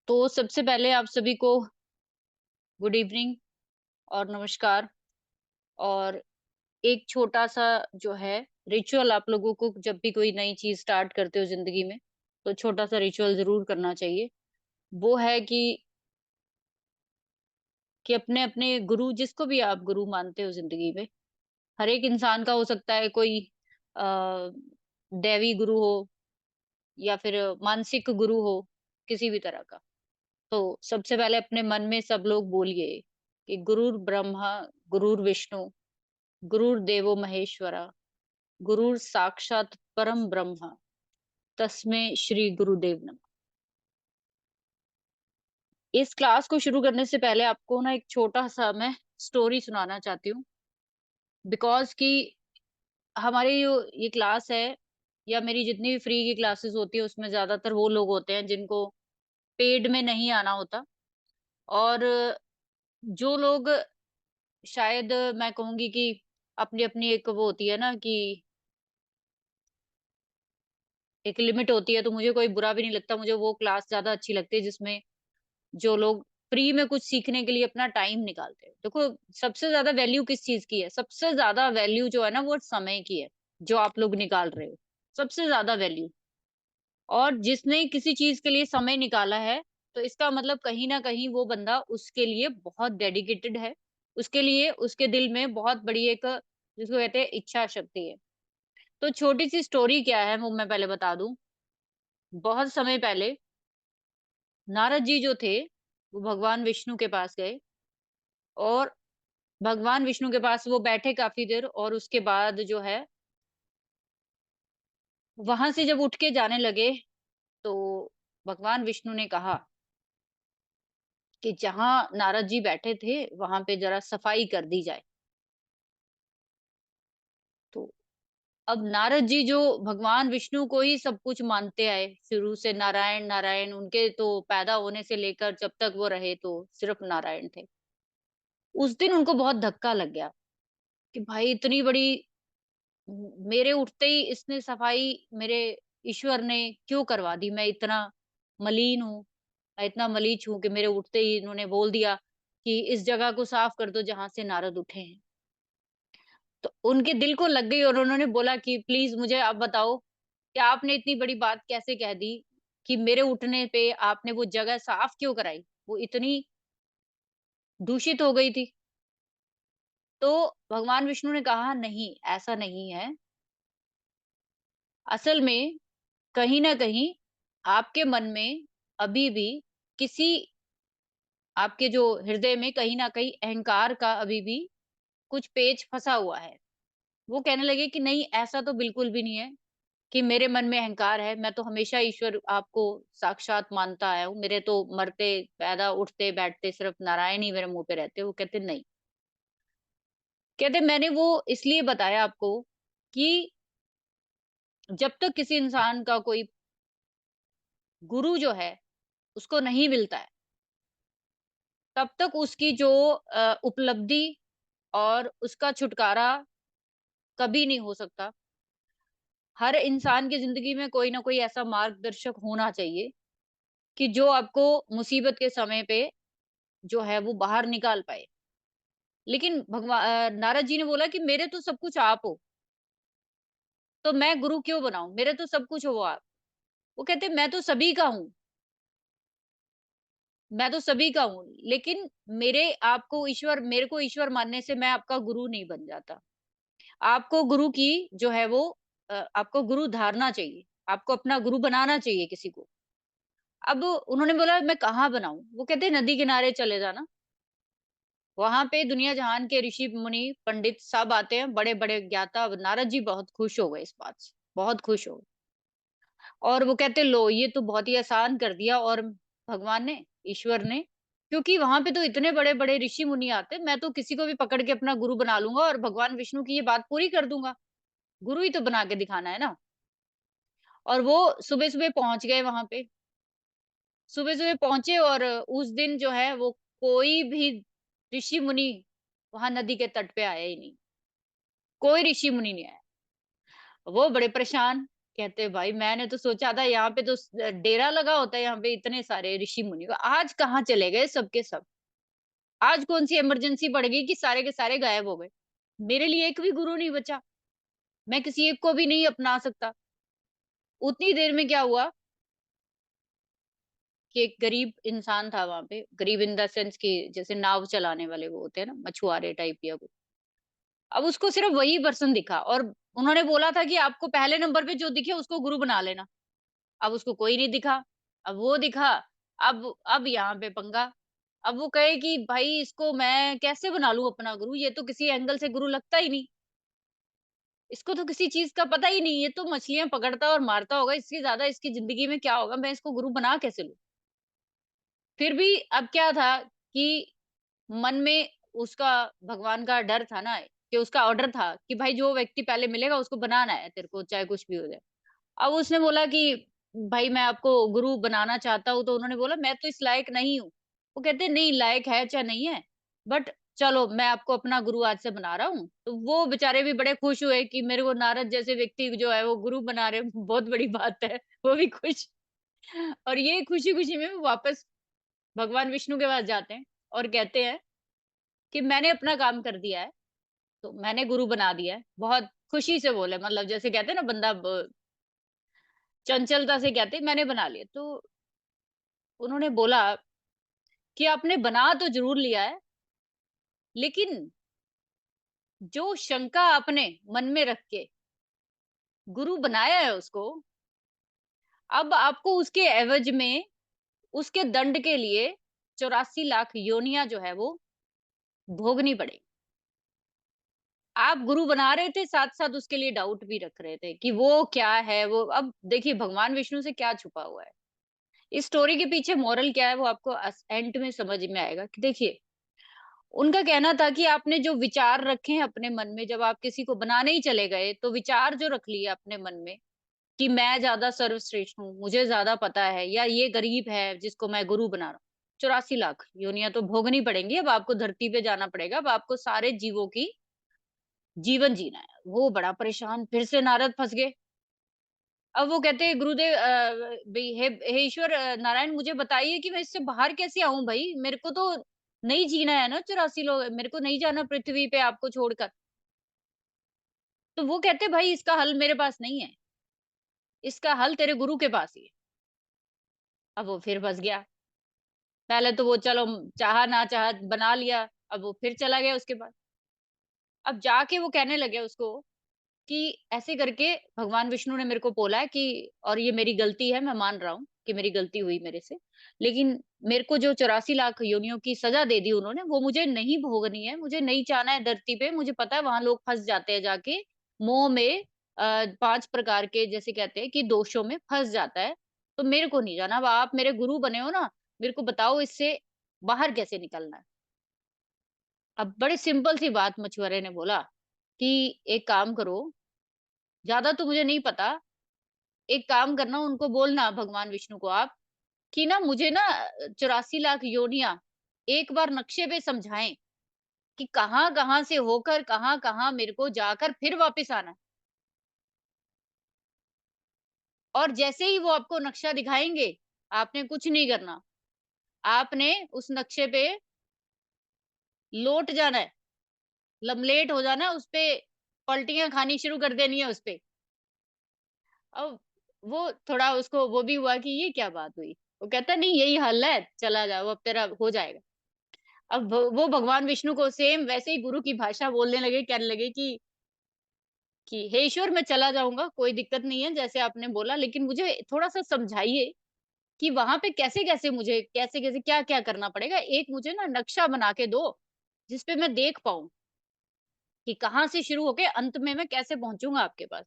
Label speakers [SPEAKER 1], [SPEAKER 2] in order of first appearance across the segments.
[SPEAKER 1] तो सबसे पहले आप सभी को गुड इवनिंग और नमस्कार। और एक छोटा-सा जो है रिचुअल आप लोगों को जब भी कोई नई चीज़ स्टार्ट करते हो ज़िंदगी में, तो छोटा-सा रिचुअल ज़रूर करना चाहिए। वो है कि अपने-अपने गुरु जिसको भी आप गुरु मानते हो ज़िंदगी में, हर एक इंसान का हो सकता है कोई अ, दैवी गुरु हो या फिर मानसिक गुरु हो, किसी भी तरह का। तो सबसे पहले अपने मन में सब लोग बोलिए कि गुरुर् ब्रह्मा, गुरुर् विष्णु, गुरुर्देवो महेश्वरा, गुरुर् साक्षात परम ब्रह्म, तस्मै श्री गुरुदेव नमः। इस क्लास को शुरू करने से पहले आपको ना एक छोटा-सा मैं स्टोरी सुनाना चाहती हूँ। बिकॉज़ कि हमारी जो ये क्लास है या मेरी जितनी भी फ्री की क्लासेस होती है उसमें ज़्यादातर वो लोग होते हैं जिनको पेड में नहीं आना होता। और जो लोग शायद मैं कहूँगी कि अपनी-अपनी एक वो होती है ना कि एक लिमिट होती है, तो मुझे कोई बुरा भी नहीं लगता। मुझे वो क्लास ज़्यादा अच्छी लगती है जिसमें जो लोग फ्री में कुछ सीखने के लिए अपना टाइम निकालते हैं। देखो, सबसे ज़्यादा वैल्यू किस चीज़ की है? सबसे ज़्यादा वैल्यू जो है ना वो समय की है, जो आप लोग निकाल रहे हो। सबसे ज़्यादा वैल्यू। और जिसने किसी चीज़ के लिए समय निकाला है, तो इसका मतलब कहीं न कहीं वो बंदा उसके लिए बहुत डेडिकेटेड है। उसके लिए उसके दिल में बहुत बड़ी एक जिसको कहते हैं इच्छा शक्ति है। तो छोटी-सी स्टोरी क्या है वो मैं पहले बता दूँ। बहुत समय पहले नारद जी जो थे, वो भगवान विष्णु के पास गए और भगवान विष्णु के पास वो बैठे काफ़ी देर और उसके बाद जो है, वहाँ से जब उठ के जाने लगे, तो भगवान विष्णु ने कहा कि जहाँ नारद जी बैठे थे, वहाँ पे ज़रा सफाई कर दी जाए। तो अब नारद जी जो भगवान विष्णु को ही सब कुछ मानते आए, शुरू से नारायण, नारायण उनके तो पैदा होने से लेकर जब तक वो रहे, तो सिर्फ़ नारायण थे। उस दिन उनको बहुत धक्का लग गया कि भाई इतनी बड़ी मेरे उठते ही इसने सफाई मेरे ईश्वर ने क्यों करवा दी? मैं इतना मलीन हूँ, मैं इतना मलीच हूँ कि मेरे उठते ही इन्होंने बोल दिया कि इस जगह को साफ कर दो जहाँ से नारद उठे हैं। तो उनके दिल को लग गई और उन्होंने बोला कि प्लीज़ मुझे आप बताओ कि आपने इतनी बड़ी बात कैसे कह दी कि मेरे उठने पे आपने वो जगह साफ क्यों कराई? वो इतनी दूषित हो गई थी। तो भगवान विष्णु ने कहा नहीं, ऐसा नहीं है। असल में कहीं न कहीं आपके मन में अभी भी किसी आपके जो हृदय में कहीं न कहीं अहंकार का अभी भी कुछ पेच फँसा हुआ है। वो कहने लगे कि नहीं ऐसा तो बिल्कुल भी नहीं है कि मेरे मन में अहंकार है, मैं तो हमेशा ईश्वर आपको साक्षात मानता आया हूँ। मेरे तो मरते, पैदा, उठते, बैठते सिर्फ़ नारायण ही मेरे मुँह पे रहते हैं। वो कहते नहीं। कहते मैंने वो इसलिए बताया आपको कि जब तक किसी इंसान का कोई गुरु जो है, उसको नहीं मिलता है तब तक उसकी जो उपलब्धि और उसका छुटकारा कभी नहीं हो सकता। हर इंसान की ज़िंदगी में कोई न कोई ऐसा मार्गदर्शक होना चाहिए कि जो आपको मुसीबत के समय पे जो है वो बाहर निकाल पाए। लेकिन नारद जी ने बोला कि मेरे तो सब कुछ आप हो, तो मैं गुरु क्यों बनाऊँ? मेरे तो सब कुछ हो आप। वो कहते मैं तो सभी का हूँ, मैं तो सभी का हूँ, लेकिन मेरे को ईश्वर मानने से मैं आपका गुरु नहीं बन जाता। आपको गुरु की जो है वो आपको गुरु धारना चाहिए, आपको अपना गुरु बनाना चाहिए किसी को। अब उन्होंने बोला मैं कहाँ बनाऊँ? वो कहते नदी किनारे चले जाना, वहाँ पे दुनिया जहान के ऋषि मुनि, पंडित सब आते हैं, बड़े-बड़े ज्ञाता। नारद जी बहुत खुश हो गए इस बात से, बहुत खुश हो गए। और वो कहते लो ये तो बहुत ही आसान कर दिया और भगवान ने, ईश्वर ने, क्योंकि वहाँ पे तो इतने बड़े-बड़े ऋषि मुनि आते हैं, मैं तो किसी को भी पकड़ के अपना गुरु बना लूँगा और भगवान विष्णु की ये बात पूरी कर दूँगा। गुरु ही तो बना के दिखाना है ना। और वो सुबह-सुबह पहुँच गए वहाँ पे। सुबह-सुबह पहुँचे और उस दिन जो है वो कोई भी ऋषि मुनि वहाँ नदी के तट पे आया ही नहीं। कोई ऋषि मुनि नहीं आया। वो बड़े परेशान। कहते भाई मैंने तो सोचा था यहाँ पे तो डेरा लगा होता है, यहाँ पे इतने सारे ऋषि मुनि का, आज कहाँ चले गए सब के सब। आज कौन सी इमरजेंसी पड़ गई कि सारे के सारे गायब हो गए। मेरे लिए एक भी गुरु नहीं बचा, मैं किसी एक को भी नहीं अपना सकता। उतनी देर में क्या हुआ कि एक गरीब इंसान था वहां पे, गरीब इन द सेंस कि जैसे नाव चलाने वाले वो होते हैं ना, मछुआरे टाइप या कुछ। अब उसको सिर्फ वही पर्सन दिखा और उन्होंने बोला था कि आपको पहले नंबर पे जो दिखे उसको गुरु बना लेना। अब उसको कोई नहीं दिखा, अब वो दिखा। अब यहाँ पे पंगा। अब वो कहे कि भाई इसको मैं कैसे बना लूं अपना गुरु, ये तो किसी एंगल से गुरु लगता ही नहीं, इसको तो किसी चीज का पता ही नहीं, ये तो मछलियां पकड़ता और मारता होगा, इससे ज्यादा इसकी जिंदगी में क्या होगा, मैं इसको गुरु बना कैसे लूं। फिर भी अब क्या था कि मन में उसका भगवान का डर था ना, कि उसका ऑर्डर था कि भाई जो व्यक्ति पहले मिलेगा उसको बनाना है तेरे को, चाहे कुछ भी हो जाए। अब उसने बोला कि भाई मैं आपको गुरु बनाना चाहता हूँ, तो उन्होंने बोला मैं तो इस लायक नहीं हूँ। वो कहते नहीं, लायक है चाहे नहीं है, बट चलो मैं आपको अपना गुरु आज से बना रहा हूँ। तो वो बेचारे भी बड़े खुश हुए कि मेरे को नारद जैसे व्यक्ति जो है वो गुरु बना रहे हैं, बहुत बड़ी बात है। वो भी खुश। और ये खुशी खुशी में वो वापस भगवान विष्णु के पास जाते हैं और कहते हैं कि मैंने अपना काम कर दिया है, तो मैंने गुरु बना दिया है। बहुत खुशी से बोले, मतलब जैसे कहते हैं ना बंदा चंचलता से कहते मैंने बना लिया। तो उन्होंने बोला कि आपने बना तो जरूर लिया है, लेकिन जो शंका आपने मन में रख के गुरु बनाया है उसको, अब आपको उसके एवज में, उसके दंड के लिए 84 लाख योनियां जो है वो भोगनी पड़ेगी। आप गुरु बना रहे थे, साथ साथ उसके लिए डाउट भी रख रहे थे कि वो क्या है वो। अब देखिए भगवान विष्णु से क्या छुपा हुआ है, इस स्टोरी के पीछे मॉरल क्या है वो आपको एंड में समझ में आएगा। कि देखिए उनका कहना था कि आपने जो विचार रखे हैं अपने मन में, जब आप किसी को बनाने ही चले गए तो विचार जो रख लिए अपने मन में कि मैं ज्यादा सर्वश्रेष्ठ हूँ, मुझे ज्यादा पता है, या ये गरीब है जिसको मैं गुरु बना रहा हूँ। 84 लाख योनियां तो भोगनी पड़ेंगी, अब आपको धरती पे जाना पड़ेगा, अब आपको सारे जीवों की जीवन जीना है। वो बड़ा परेशान, फिर से नारद फंस गए। अब वो कहते हैं गुरुदेव हे ईश्वर नारायण मुझे बताइए कि मैं इससे बाहर कैसे आऊं, भाई मेरे को तो नहीं जीना है ना 84 लोग, मेरे को नहीं जाना पृथ्वी पे आपको छोड़कर। तो वो कहते भाई इसका हल मेरे पास नहीं है, इसका हल तेरे गुरु के पास ही है। अब वो फिर फंस गया। पहले तो वो चलो चाहा ना चाहा बना लिया, अब वो फिर चला गया उसके बाद। अब जाके वो कहने लगे उसको कि ऐसे करके भगवान विष्णु ने मेरे को बोला है कि, और ये मेरी गलती है, मैं मान रहा हूँ कि मेरी गलती हुई मेरे से, लेकिन मेरे को जो 84 लाख योनियों की सजा दे दी उन्होंने, वो मुझे नहीं भोगनी है, मुझे नहीं जाना है धरती पे। मुझे पता है वहां लोग फंस जाते हैं जाके, मोह में 5 प्रकार के जैसे कहते हैं कि दोषों में फंस जाता है। तो मेरे को नहीं जाना। अब आप मेरे गुरु बने हो ना, मेरे को बताओ इससे बाहर कैसे निकलना है। अब बड़े सिंपल सी बात मछुआरे ने बोला कि एक काम करो, ज्यादा तो मुझे नहीं पता, एक काम करना उनको बोलना भगवान विष्णु को आप कि ना मुझे ना 84 लाख योनियां एक बार नक्शे पे समझाएं कि कहाँ कहाँ से होकर कहाँ कहाँ मेरे को जाकर फिर वापस आना है। और जैसे ही वो आपको नक्शा दिखाएंगे, आपने कुछ नहीं करना, आपने उस नक्शे पे लौट जाना है, लमलेट हो जाना है उस पे, पलटियां खानी शुरू कर देनी है उस पे। अब वो थोड़ा उसको वो भी हुआ कि ये क्या बात हुई। वो कहता नहीं यही हल है, चला जाओ अब तेरा हो जाएगा। अब वो भगवान विष्णु को सेम वैसे ही गुरु की भाषा बोलने लगे, कहने लगे कि हे ईश्वर मैं चला जाऊंगा, कोई दिक्कत नहीं है जैसे आपने बोला, लेकिन मुझे थोड़ा सा समझाइए कि वहां पे कैसे कैसे मुझे कैसे कैसे क्या क्या करना पड़ेगा। एक मुझे ना नक्शा बना के दो जिसपे मैं देख पाऊं कि कहाँ से शुरू होके अंत में मैं कैसे पहुंचूंगा आपके पास।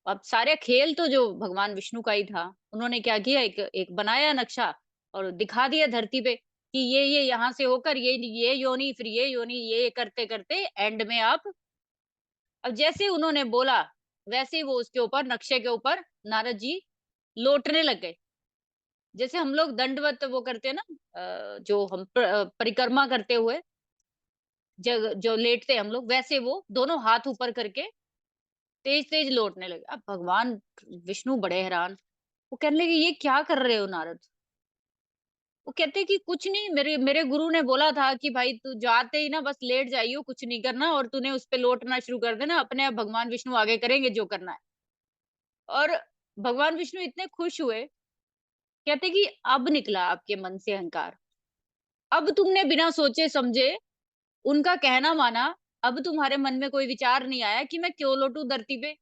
[SPEAKER 1] अब सारे खेल तो जो भगवान विष्णु का ही था। उन्होंने क्या किया, एक एक बनाया नक्शा और दिखा दिया धरती पे कि ये यहाँ से होकर ये योनि, फिर ये योनि, ये करते करते एंड में आप। अब जैसे उन्होंने बोला वैसे ही वो उसके ऊपर नक्शे के ऊपर नारद जी लौटने लग गए। जैसे हम लोग दंडवत वो करते हैं ना, जो हम परिक्रमा करते हुए जग जो लेटते हैं हम लोग, वैसे वो दोनों हाथ ऊपर करके तेज-तेज लौटने लगे। अब भगवान विष्णु बड़े हैरान, वो कहने लगे, "ये क्या कर रहे हो नारद?" वो कहते हैं कि कुछ नहीं, मेरे मेरे गुरु ने बोला था कि भाई तू जाते ही ना बस लेट जाइयो, कुछ नहीं करना और तूने उस पे लौटना शुरू कर देना, अपने आप भगवान विष्णु आगे करेंगे जो करना है। और भगवान विष्णु इतने खुश हुए, कहते कि अब निकला आपके मन से अहंकार। अब तुमने बिना सोचे समझे उनका कहना माना, अब तुम्हारे मन में कोई विचार नहीं आया कि मैं क्यों लौटूं धरती पे,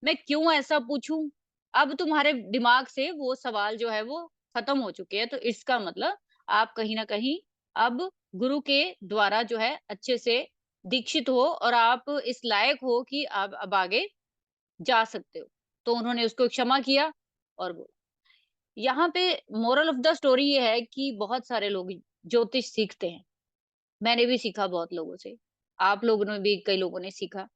[SPEAKER 1] मैं क्यों ऐसा पूछूं। अब तुम्हारे दिमाग से वो सवाल जो है वो खत्म हो चुके हैं। तो इसका मतलब आप कहीं ना कहीं अब गुरु के द्वारा जो है अच्छे से दीक्षित हो और आप इस लायक हो कि आप अब आगे जा सकते हो। तो उन्होंने उसको क्षमा किया और वो यहाँ पे मोरल ऑफ द स्टोरी ये है कि बहुत सारे लोग ज्योतिष सीखते हैं। मैंने भी सीखा बहुत लोगों से। आप लोगों ने भी कई लोगों ने सीखा।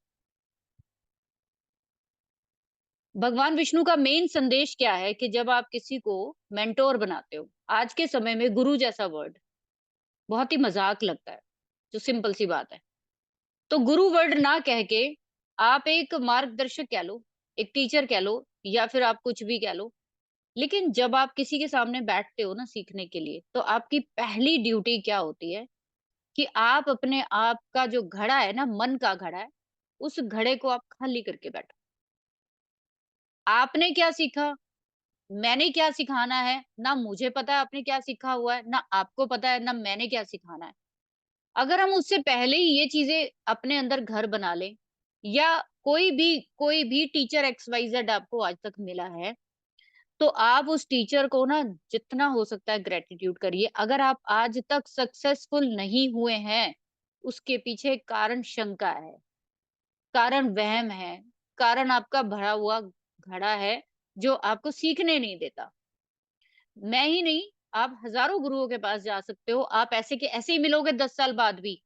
[SPEAKER 1] भगवान विष्णु का मेन संदेश क्या है कि जब आप किसी को मेंटोर बनाते हो, आज के समय में गुरु जैसा वर्ड बहुत ही मजाक लगता है, जो सिंपल सी बात है। तो गुरु वर्ड ना कह के आप एक मार्गदर्शक कह लो, एक टीचर कह लो या फिर आप कुछ भी कह लो। लेकिन जब आप किसी के सामने बैठते हो ना सीखने के लिए, तो आपकी पहली ड्यूटी क्या होती है कि आप अपने आप का जो घड़ा है ना, मन का घड़ा है, उस घड़े को आप खाली करके बैठो। आपने क्या सीखा, मैंने क्या सिखाना है, ना मुझे पता है आपने क्या सीखा हुआ है, ना आपको पता है, ना मैंने क्या सिखाना है। अगर हम उससे पहले ही ये चीज़ें अपने अंदर घर बना लें या कोई भी टीचर एक्स वाई ज़ेड आपको आज तक मिला है, तो आप उस टीचर को ना जितना हो सकता है ग्रैटिट्यूड करिए। अगर आप आज तक सक्सेसफुल नहीं हुए हैं, उसके पीछे कारण शंका है, कारण वहम है, कारण आपका भरा हुआ घड़ा है, जो आपको सीखने नहीं देता। मैं ही नहीं, आप हज़ारों गुरुओं के पास जा सकते हो, आप ऐसे के ऐसे ही मिलोगे 10 साल बाद भी।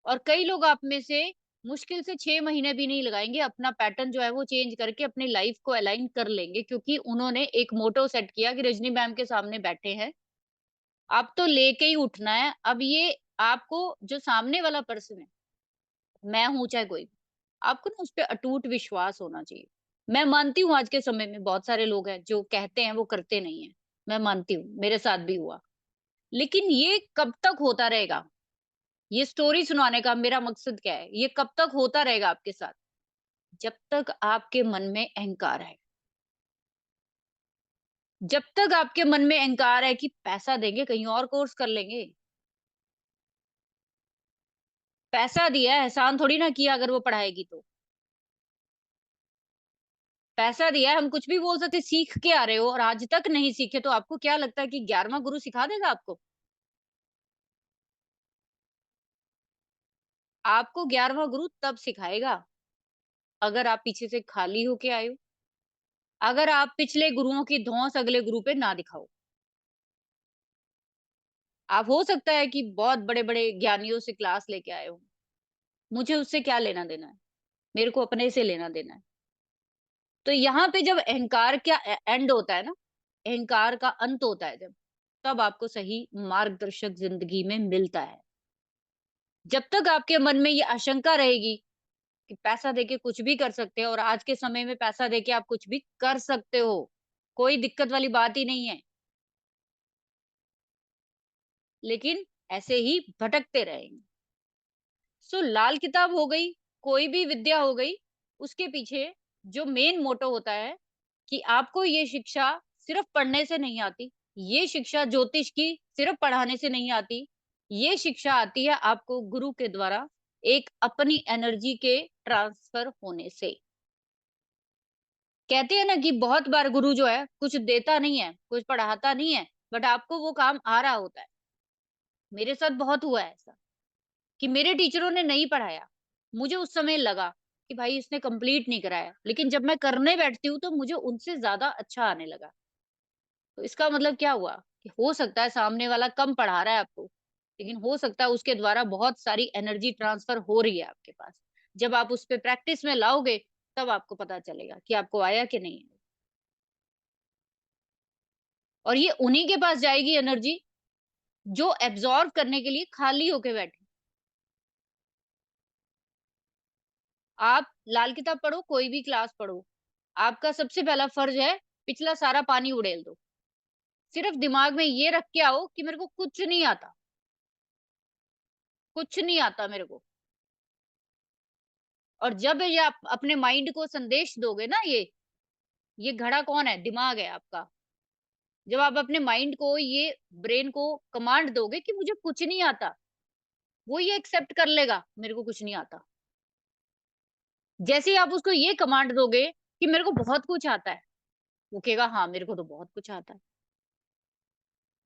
[SPEAKER 1] और कई लोग आप में से मुश्किल से 6 महीने भी नहीं लगाएँगे, अपना पैटर्न जो है वो चेंज करके अपनी लाइफ़ को अलाइन कर लेंगे, क्योंकि उन्होंने एक मोटो सेट किया कि रजनी मैम के सामने बैठे हैं, अब तो लेके ही उठना है। अब ये आपको जो सामने वाला पर्सन है, मैं हूँ चाहे कोई भी, आपको ना उसपे अटूट विश्वास होना चाहिए। मैं मानती हूँ आज के समय में बहुत सारे लोग हैं जो कहते हैं वो करते नहीं हैं। मैं मानती हूँ, मेरे साथ भी हुआ। लेकिन ये कब तक होता रहेगा? ये स्टोरी सुनाने का मेरा मकसद क्या है? ये कब तक होता रहेगा आपके साथ? जब तक आपके मन में अहंकार है। जब तक आपके मन में अहंकार है कि पैसा देंगे कहीं और कोर्स कर लेंगे। पैसा दिया है, एहसान थोड़ी ना किया अगर वो पढ़ाएगी तो। पैसा दिया है, हम कुछ भी बोल सकते हैं, सीख के आ रहे हो और आज तक नहीं सीखे तो आपको क्या लगता है कि 11वां गुरु सिखा देगा आपको? आपको 11वां गुरु तब सिखाएगा, अगर आप पीछे से खाली होके आए हो। अगर आप पिछले गुरुओं की धौंस अगले गुरु पे ना दिखाओ। आप हो सकता है कि बहुत बड़े-बड़े ज्ञानियों से क्लास लेके आए हो। मुझे उससे क्या लेना-देना है? मेरे को अपने से लेना-देना है। तो यहाँ पे जब अहंकार का एंड होता है ना, अहंकार का अंत होता है जब, तब आपको सही मार्गदर्शक ज़िंदगी में मिलता है। जब तक आपके मन में ये आशंका रहेगी कि पैसा देके कुछ भी कर सकते हो और आज के समय में पैसा देके आप कुछ भी कर सकते हो, कोई दिक्कत वाली बात ही नहीं है। लेकिन ऐसे ही भटकते रहेंगे। सो लाल किताब हो गई, कोई भी विद्या हो गई, उसके पीछे जो मेन मोटो होता है कि आपको ये शिक्षा सिर्फ पढ़ने से नहीं आती, ये शिक्षा ज्योतिष की सिर्फ पढ़ाने से नहीं आती, ये शिक्षा आती है आपको गुरु के द्वारा एक अपनी एनर्जी के ट्रांसफर होने से। कहते हैं ना कि बहुत बार गुरु जो है कुछ देता नहीं है, कुछ पढ़ाता नहीं है, बट आपको वो काम आ रहा होता है। मेरे साथ बहुत हुआ है ऐसा। कि मेरे टीचरों ने नहीं पढ़ाया। मुझे उस समय लगा कि भाई इसने कंप्लीट नहीं कराया, लेकिन जब मैं करने बैठती हूँ तो मुझे उनसे ज़्यादा अच्छा आने लगा। तो इसका मतलब क्या हुआ कि हो सकता है सामने वाला कम पढ़ा रहा है आपको, लेकिन हो सकता है उसके द्वारा बहुत सारी एनर्जी ट्रांसफर हो रही है आपके पास। जब आप उस पे प्रैक्टिस में लाओगे, तब आपको पता चलेगा कि आपको आया कि नहीं आया। और ये उन्हीं के पास जाएगी एनर्जी जो एब्ज़ॉर्ब करने के लिए खाली होके बैठे। आप लाल किताब पढ़ो, कोई भी क्लास पढ़ो, आपका सबसे पहला फर्ज है पिछला सारा पानी उड़ेल दो। सिर्फ दिमाग में ये रख के आओ कि मेरे को कुछ नहीं आता, कुछ नहीं आता मेरे को। और जब ये आप अपने माइंड को संदेश दोगे ना, ये घड़ा कौन है? दिमाग है आपका। जब आप अपने माइंड को, ये ब्रेन को कमांड दोगे कि मुझे कुछ नहीं आता, वो ये एक्सेप्ट कर लेगा मेरे को कुछ नहीं आता। जैसे ही आप उसको ये कमांड दोगे कि मेरे को बहुत कुछ आता है, वो कहेगा हाँ मेरे को तो बहुत कुछ आता है।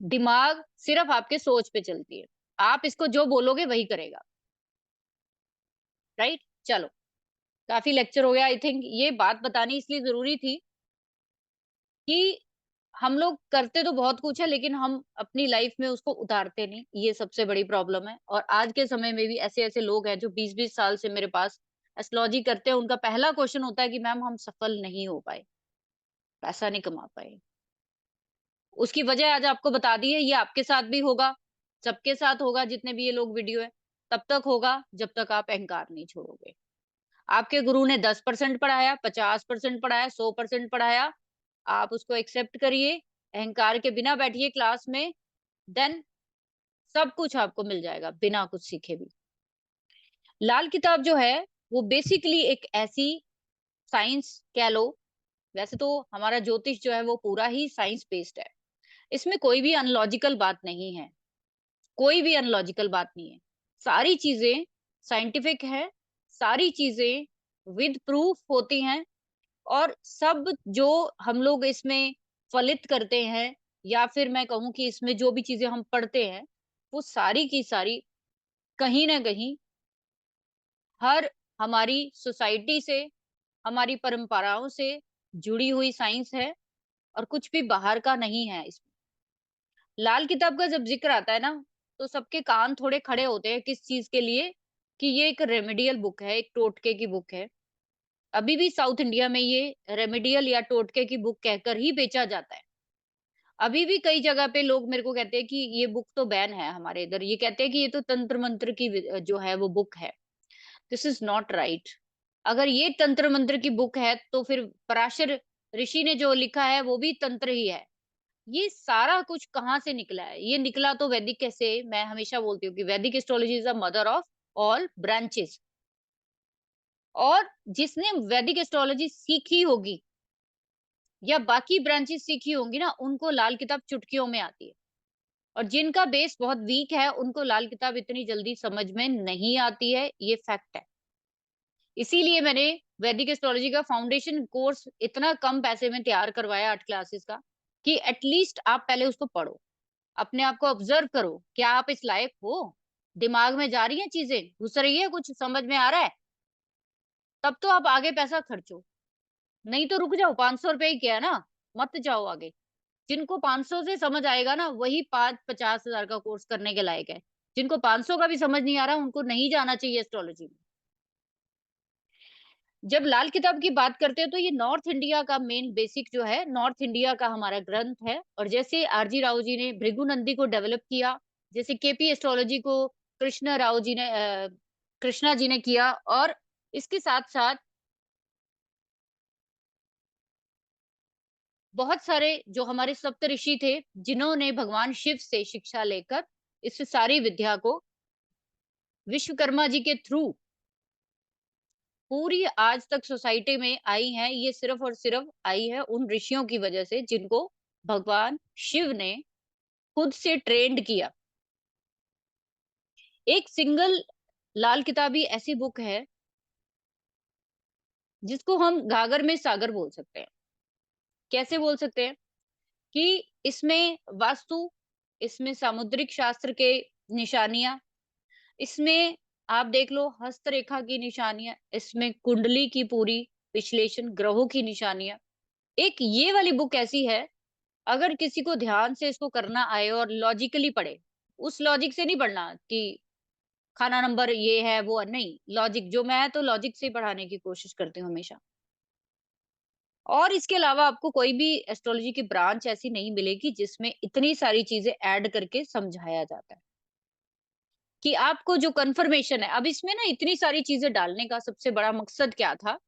[SPEAKER 1] दिमाग सिर्फ आपके सोच पे चलती है, आप इसको जो बोलोगे वही करेगा। राइट? चलो, काफी लेक्चर हो गया। आई थिंक ये बात बतानी इसलिए जरूरी थी कि हम लोग करते तो बहुत कुछ है, लेकिन हम अपनी लाइफ में उसको उतारते नहीं, ये सबसे बड़ी प्रॉब्लम है। और आज के समय में भी ऐसे ऐसे लोग हैं जो 20-20 साल से मेरे पास एस्ट्रोलॉजी करते हैं, उनका पहला क्वेश्चन होता है कि मैम हम सफल नहीं हो पाए, पैसा नहीं कमा पाए। उसकी वजह आज आपको बता दी है, ये आपके साथ भी होगा, सबके साथ होगा, जितने भी ये लोग वीडियो है, तब तक होगा जब तक आप अहंकार नहीं छोड़ोगे। आपके गुरु ने 10% पढ़ाया, 50% पढ़ाया, 100% पढ़ाया, आप उसको एक्सेप्ट करिए, अहंकार के बिना बैठिए क्लास में, देन सब कुछ आपको मिल जाएगा बिना कुछ सीखे भी। लाल किताब जो है वो बेसिकली एक ऐसी साइंस कह लो, वैसे तो हमारा ज्योतिष जो है वो पूरा ही साइंस बेस्ड है। इसमें कोई भी अनलॉजिकल बात नहीं है, कोई भी अनलॉजिकल बात नहीं है। सारी चीजें साइंटिफिक है, सारी चीजें विद प्रूफ होती हैं। और सब जो हम लोग इसमें फलित करते हैं, या फिर मैं कहूँ कि इसमें जो भी चीजें हम पढ़ते हैं, वो सारी की सारी कहीं ना कहीं हर हमारी सोसाइटी से, हमारी परंपराओं से जुड़ी हुई साइंस है, और कुछ भी बाहर का नहीं है इसमें। लाल किताब का जब जिक्र आता है ना, तो सबके कान थोड़े खड़े होते हैं किस चीज के लिए, कि ये एक रेमेडियल बुक है, एक टोटके की बुक है। अभी भी साउथ इंडिया में ये रेमेडियल या टोटके की बुक कहकर ही बेचा जाता है। अभी भी कई जगह पे लोग मेरे को कहते हैं कि ये बुक तो बैन है हमारे इधर, ये कहते हैं कि ये तो तंत्र मंत्र की जो है वो बुक है। This is not right. अगर ये तंत्र मंत्र की बुक है तो फिर पराशर ऋषि ने जो लिखा है वो भी तंत्र ही है। ये सारा कुछ कहाँ से निकला है? ये निकला तो वैदिक कैसे, मैं हमेशा बोलती हूँ कि वैदिक astrology is the mother of all branches. और जिसने वैदिक एस्ट्रोलॉजी सीखी होगी या बाकी ब्रांचेस सीखी होंगी ना, उनको लाल किताब चुटकियों में आती है। और जिनका बेस बहुत वीक है, उनको लाल किताब इतनी जल्दी समझ में नहीं आती है, ये फैक्ट है। इसीलिए मैंने वैदिक एस्ट्रोलॉजी का फाउंडेशन कोर्स इतना कम पैसे में तैयार करवाया, 8 क्लासेस का, कि एटलीस्ट आप पहले उसको पढ़ो, अपने आप को ऑब्जर्व करो, क्या आप इस लायक हो? दिमाग में जा रही हैं चीजें, घुस रही है, कुछ समझ में आ रहा है? तब तो आप आगे पैसा खर्चो, नहीं तो रुक जाओ, 500 रुपए ही क्या है ना, मत जाओ आगे। जिनको 500 से समझ आएगा ना, वही 5-50 हजार का कोर्स करने के लायक है। जिनको 500 का भी समझ नहीं आ रहा, उनको नहीं जाना चाहिए एस्ट्रोलॉजी में। जब लाल किताब की बात करते हैं तो ये नॉर्थ इंडिया का मेन बेसिक जो है, नॉर्थ इंडिया का हमारा ग्रंथ है। और जैसे आरजी राव जी ने भृगु नंदी को डेवलप किया, जैसे केपी एस्ट्रोलॉजी को कृष्ण राव जी ने कृष्णा जी ने किया, और इसके साथ साथ बहुत सारे जो हमारे सप्तऋषि थे, जिन्होंने भगवान शिव से शिक्षा लेकर इस सारी विद्या को विश्वकर्मा जी के थ्रू पूरी आज तक सोसाइटी में आई है। ये सिर्फ और सिर्फ आई है उन ऋषियों की वजह से, जिनको भगवान शिव ने खुद से ट्रेंड किया। एक सिंगल लाल किताबी ऐसी बुक है जिसको हम गागर में सागर बोल सकते हैं। कैसे बोल सकते हैं? कि इसमें वास्तु, इसमें सामुद्रिक शास्त्र के निशानियां, इसमें आप देख लो हस्तरेखा की निशानियां, इसमें कुंडली की पूरी विश्लेषण, ग्रहों की निशानियां। एक ये वाली बुक ऐसी है, अगर किसी को ध्यान से इसको करना आए और लॉजिकली पढ़े, उस लॉजिक से नहीं पढ़ना कि खाना नंबर ये है वो है, नहीं, लॉजिक जो, मैं तो लॉजिक से ही पढ़ाने की कोशिश करती हूँ हमेशा। और इसके अलावा आपको कोई भी एस्ट्रोलॉजी की ब्रांच ऐसी नहीं मिलेगी जिसमें इतनी सारी चीजें ऐड करके समझाया जाता है। कि आपको जो कंफर्मेशन है, अब इसमें ना इतनी सारी चीजें डालने का सबसे बड़ा मकसद क्या था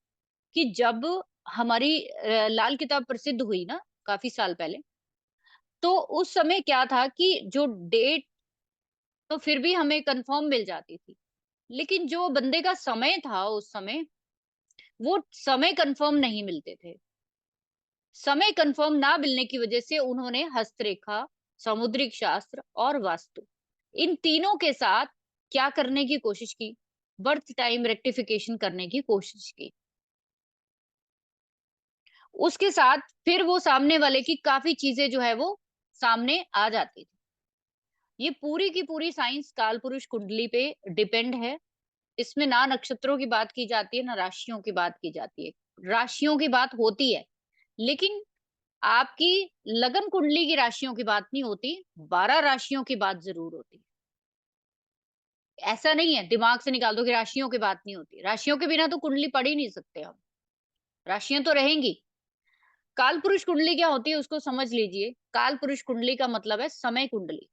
[SPEAKER 1] कि जब हमारी लाल किताब प्रसिद्ध हुई ना काफी साल पहले, तो उस समय क्या था कि जो डेट तो फिर भी हमें कंफर्म मिल जाती थी, लेकिन जो बंदे का समय था उस समय, वो समय कंफर्म नहीं मिलते थे। समय कंफर्म ना मिलने की वजह से उन्होंने हस्तरेखा, समुद्रिक शास्त्र और वास्तु, इन तीनों के साथ क्या करने की कोशिश की? बर्थ टाइम रेक्टिफिकेशन करने की कोशिश की। उसके साथ फिर वो सामने वाले की काफ़ी चीज़ें जो है वो सामने आ जाती थी। ये पूरी की पूरी साइंस कालपुरुष कुंडली पे डिपेंड है। इसमें ना नक्षत्रों की बात की जाती है, ना राशियों की बात की जाती है। राशियों की बात होती है, लेकिन आपकी लगन कुंडली की राशियों की बात नहीं होती, 12 राशियों की बात ज़रूर होती है। ऐसा नहीं है दिमाग से निकाल दो कि राशियों की बात नहीं होती। राशियों के बिना तो कुंडली पढ़ ही नहीं सकते हम। राशियाँ तो रहेंगी। कालपुरुष कुंडली क्या होती है उसको समझ लीजिए। कालपुरुष कुंडली का मतलब है समय कुंडली।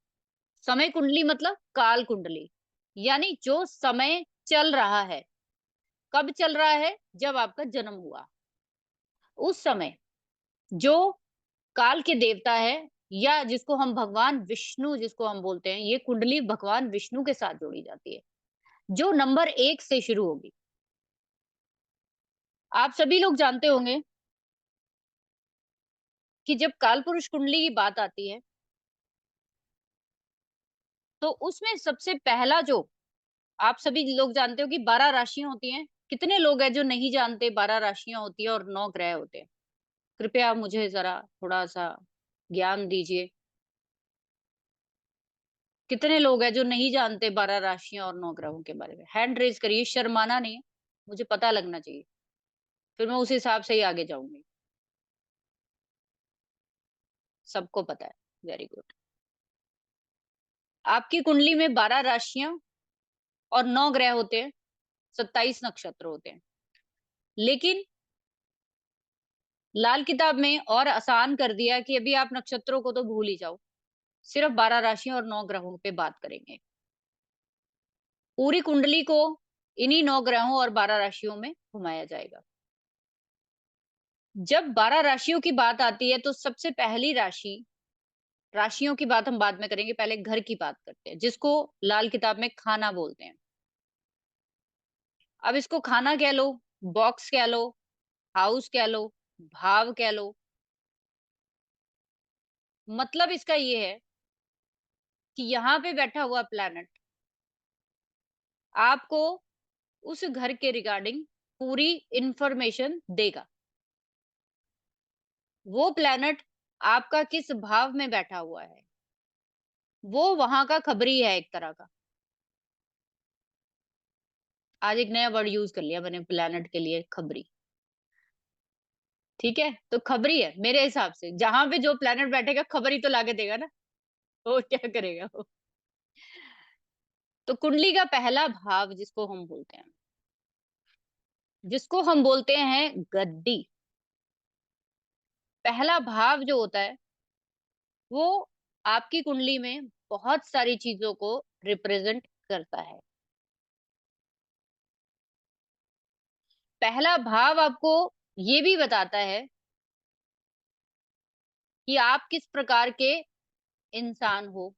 [SPEAKER 1] समय कुंडली मतलब काल कुंडली, यानी जो समय चल रहा है। कब चल रहा है? जब आपका जन्म हुआ। उस समय जो काल के देवता है, या जिसको हम भगवान विष्णु जिसको हम बोलते हैं, ये कुंडली भगवान विष्णु के साथ जोड़ी जाती है, जो नंबर 1 से शुरू होगी। आप सभी लोग जानते होंगे कि जब कालपुरुष कुंडली की बात आती है, तो उसमें सबसे पहला जो आप सभी लोग जानते हो कि 12 राशियां होती हैं। कितने लोग हैं जो नहीं जानते 12 राशियां होती है और 9 ग्रह होते हैं? कृपया मुझे जरा थोड़ा-सा ज्ञान दीजिए। कितने लोग हैं जो नहीं जानते 12 राशियां और 9 ग्रहों के बारे में? हैंड रेज़ करिए, शर्माना नहीं है। मुझे पता लगना चाहिए। फिर मैं उस हिसाब से ही आगे जाऊँगी। सबको पता है। Very good. आपकी कुंडली में 12 राशियां और 9 ग्रह होते हैं, 27 नक्षत्र होते हैं। लेकिन लाल किताब में और आसान कर दिया कि अभी आप नक्षत्रों को तो भूल ही जाओ। सिर्फ 12 राशियों और 9 ग्रहों पे बात करेंगे। पूरी कुंडली को इन्हीं 9 ग्रहों और 12 राशियों में घुमाया जाएगा। जब 12 राशियों की बात आती है तो सबसे पहली राशि, राशियों की बात हम बाद में करेंगे, पहले घर की बात करते हैं, जिसको लाल किताब में खाना बोलते हैं। अब इसको खाना कह लो, बॉक्स कह लो, हाउस कह लो, भाव कह लो, मतलब इसका ये है कि यहाँ पे बैठा हुआ प्लैनेट आपको उस घर के रिगार्डिंग पूरी इंफॉर्मेशन देगा। वो प्लैनेट आपका किस भाव में बैठा हुआ है, वो वहां का खबरी है एक तरह का। आज एक नया वर्ड यूज कर लिया मैंने प्लैनेट के लिए, खबरी। ठीक है, तो खबरी है मेरे हिसाब से, जहां पे जो प्लैनेट बैठेगा खबरी तो लाके देगा ना। वो क्या करेगा वो। तो कुंडली का पहला भाव जिसको हम बोलते हैं गद्दी। पहला भाव जो होता है वो आपकी कुंडली में बहुत सारी चीजों को रिप्रेजेंट करता है। पहला भाव आपको ये भी बताता है कि आप किस प्रकार के इंसान हो।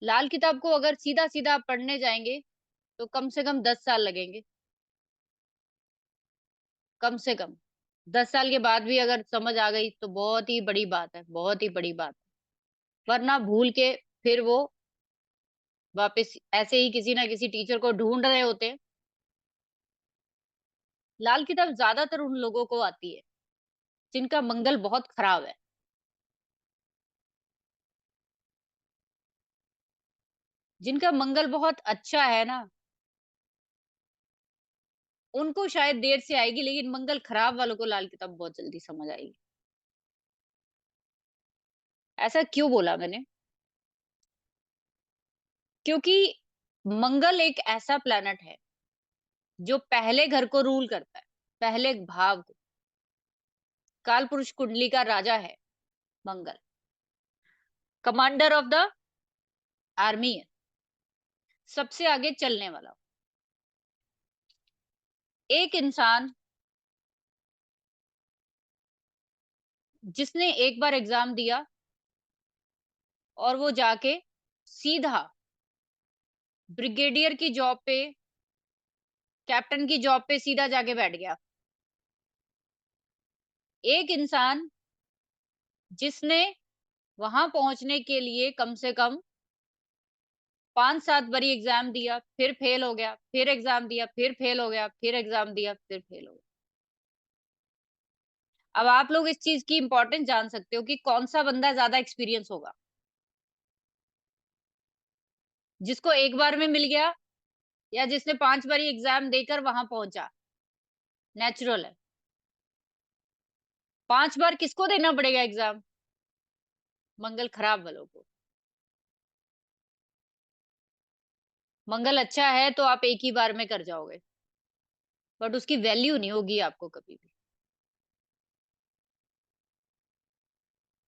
[SPEAKER 1] लाल किताब को अगर सीधा सीधा आप पढ़ने जाएंगे तो कम से कम 10 साल लगेंगे। कम से कम 10 साल के बाद भी अगर समझ आ गई तो बहुत ही बड़ी बात है, बहुत ही बड़ी बात है। वरना भूल के फिर वो वापस ऐसे ही किसी ना किसी टीचर को ढूंढ रहे होते हैं। लाल किताब ज्यादातर उन लोगों को आती है जिनका मंगल बहुत खराब है। जिनका मंगल बहुत अच्छा है ना, उनको शायद देर से आएगी, लेकिन मंगल खराब वालों को लाल किताब बहुत जल्दी समझ आएगी। ऐसा क्यों बोला मैंने? क्योंकि मंगल एक ऐसा प्लैनेट है जो पहले घर को रूल करता है, पहले भाव को। काल पुरुष कुंडली का राजा है मंगल, कमांडर ऑफ द आर्मी है, सबसे आगे चलने वाला। एक इंसान जिसने एक बार एग्ज़ाम दिया और वो जाके सीधा ब्रिगेडियर की जॉब पे, कैप्टन की जॉब पे सीधा जाके बैठ गया। एक इंसान जिसने वहाँ पहुँचने के लिए कम से कम 5-7 बारी एग्ज़ाम दिया, फिर फेल हो गया, फिर एग्ज़ाम दिया, फिर फेल हो गया, फिर एग्ज़ाम दिया, फिर फेल हो गया। अब आप लोग इस चीज़ की इम्पोर्टेंस जान सकते हो कि कौन-सा बंदा ज़्यादा एक्सपीरियंस होगा। जिसको एक बार में मिल गया या जिसने 5 बारी एग्ज़ाम देकर वहाँ पहुँचा, नेचुरल है। 5 बार किसको देना पड़ेगा एग्ज़ाम? मंगल खराब वालों को। मंगल अच्छा है तो आप एक ही बार में कर जाओगे, बट उसकी वैल्यू नहीं होगी आपको कभी भी।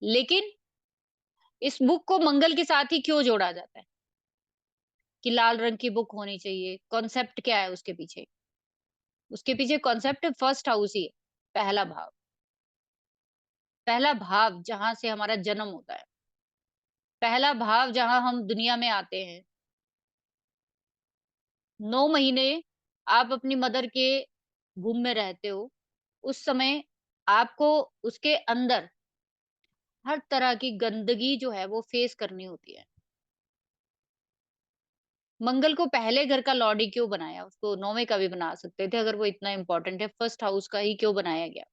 [SPEAKER 1] लेकिन इस बुक को मंगल के साथ ही क्यों जोड़ा जाता है कि लाल रंग की बुक होनी चाहिए? कॉन्सेप्ट क्या है उसके पीछे? उसके पीछे कॉन्सेप्ट फर्स्ट हाउस ही है, पहला भाव। पहला भाव जहाँ से हमारा जन्म होता है, पहला भाव जहाँ हम दुनिया में आते हैं। 9 महीने आप अपनी मदर के वूम में रहते हो, उस समय आपको उसके अंदर हर तरह की गंदगी जो है वो फेस करनी होती है। मंगल को पहले घर का लॉर्ड ही क्यों बनाया? उसको 9वें का भी बना सकते थे अगर वो इतना इम्पोर्टेंट है, फर्स्ट हाउस का ही क्यों बनाया गया?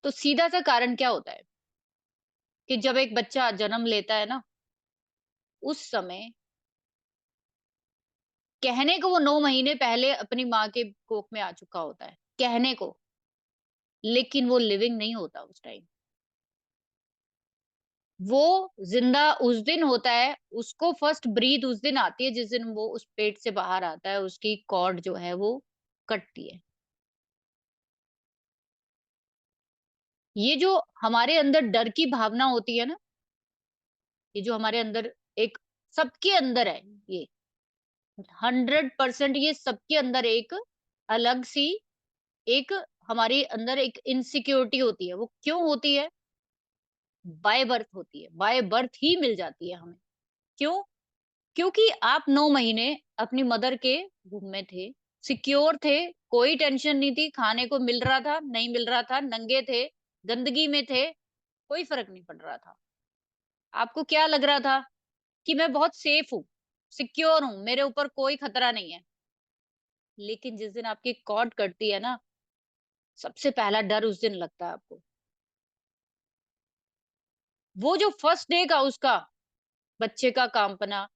[SPEAKER 1] तो सीधा-सा कारण क्या होता है कि जब एक बच्चा जन्म लेता है ना, उस समय कहने को वो 9 महीने पहले अपनी माँ के कोख में आ चुका होता है, कहने को, लेकिन वो लिविंग नहीं होता उस टाइम। वो ज़िंदा उस दिन होता है, उसको फर्स्ट ब्रीथ उस दिन आती है जिस दिन वो उस पेट से बाहर आता है, उसकी कॉर्ड जो है वो कटती है। ये जो हमारे अंदर डर की भावना होती है ना, ये जो हमारे अंदर एक सबके अंदर है ये, 100% ये सबके अंदर एक अलग-सी एक हमारे अंदर एक इनसिक्योरिटी होती है। वो क्यों होती है? बाय बर्थ होती है। बाय बर्थ ही मिल जाती है हमें। क्यों? क्योंकि आप 9 महीने अपनी मदर के वूम में थे, सिक्योर थे, कोई टेंशन नहीं थी, खाने को मिल रहा था, नहीं मिल रहा था, नंगे थे, गंदगी में थे, कोई फ़र्क नहीं पड़ रहा था। आपको क्या लग रहा था कि मैं बहुत सेफ हूँ, सिक्योर हूँ, मेरे ऊपर कोई खतरा नहीं है। लेकिन जिस दिन आपकी कॉर्ड कटती है ना, सबसे पहला डर उस दिन लगता है आपको। वो जो फर्स्ट डे का उसका बच्चे का काँपना,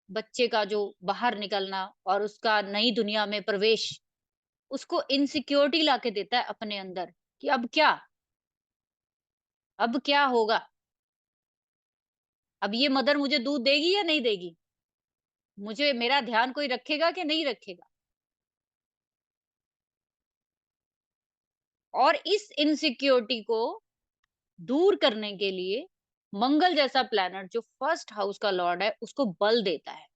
[SPEAKER 1] बच्चे का जो बाहर निकलना और उसका नई दुनिया में प्रवेश, उसको इनसिक्योरिटी लाके देता है अपने अंदर कि अब क्या? अब क्या होगा? अब ये मदर मुझे दूध देगी या नहीं देगी? मुझे मेरा ध्यान कोई रखेगा कि नहीं रखेगा? और इस इनसिक्योरिटी को दूर करने के लिए मंगल जैसा प्लैनेट जो फर्स्ट हाउस का लॉर्ड है, उसको बल देता है।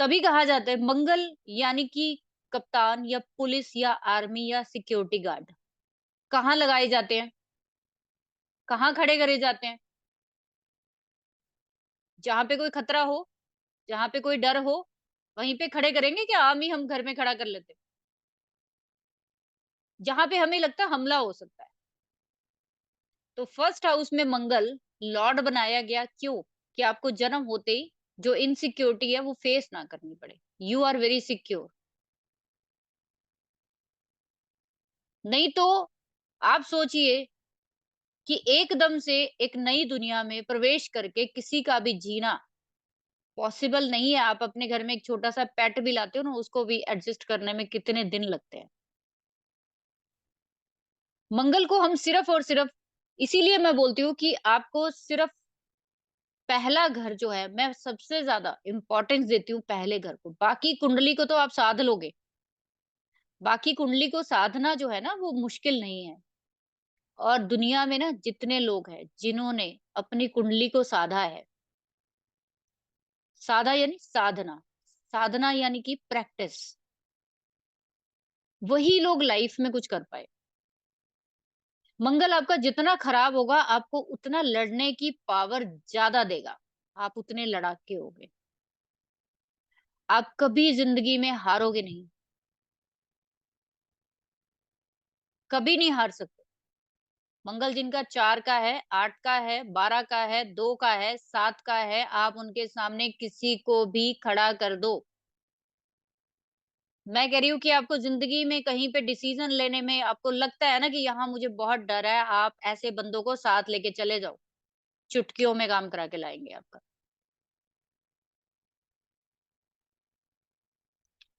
[SPEAKER 1] तभी कहा जाता है मंगल यानी कि कप्तान या पुलिस या आर्मी या सिक्योरिटी गार्ड कहाँ लगाए जाते हैं? कहाँ खड़े करे जाते हैं? जहाँ पे कोई खतरा हो, जहाँ पे कोई डर हो, वहीं पे खड़े करेंगे क्या आम ही हम घर में खड़ा कर लेते हैं? जहाँ पे हमें लगता है हमला हो सकता है। तो फर्स्ट हाउस में मंगल लॉर्ड बनाया गया क्यों? कि आपको जन्म होते ही जो इनसिक्योरिटी है वो फेस ना करनी पड़े। You are very secure. नहीं तो आप सोचिए कि एकदम से एक नई दुनिया में प्रवेश करके किसी का भी जीना पॉसिबल नहीं है। आप अपने घर में एक छोटा-सा पेट भी लाते हो ना, उसको भी एडजस्ट करने में कितने दिन लगते हैं। मंगल को हम सिर्फ़ और सिर्फ़ इसीलिए मैं बोलती हूँ कि आपको सिर्फ़ पहला घर जो है, मैं सबसे ज़्यादा इम्पोर्टेंस देती हूँ पहले घर को। बाकी कुंडली को तो आप साध लोगे। बाकी कुंडली को साधना जो है ना, वो मुश्किल नहीं है। और दुनिया में ना जितने लोग हैं जिन्होंने अपनी कुंडली को साधा है, साधा यानी साधना, साधना यानी कि प्रैक्टिस, वही लोग लाइफ में कुछ कर पाए। मंगल आपका जितना खराब होगा, आपको उतना लड़ने की पावर ज्यादा देगा। आप उतने लड़ाके होगे। आप कभी जिंदगी में हारोगे नहीं, कभी नहीं हार सकते। मंगल जिनका 4 का है, 8 का है, 12 का है, 2 का है, 7 का है, आप उनके सामने किसी को भी खड़ा कर दो। मैं कह रही हूँ कि आपको जिंदगी में कहीं पे डिसीजन लेने में आपको लगता है ना कि यहाँ मुझे बहुत डर है, आप ऐसे बंदों को साथ लेके चले जाओ, चुटकियों में काम करा के लाएंगे आपका।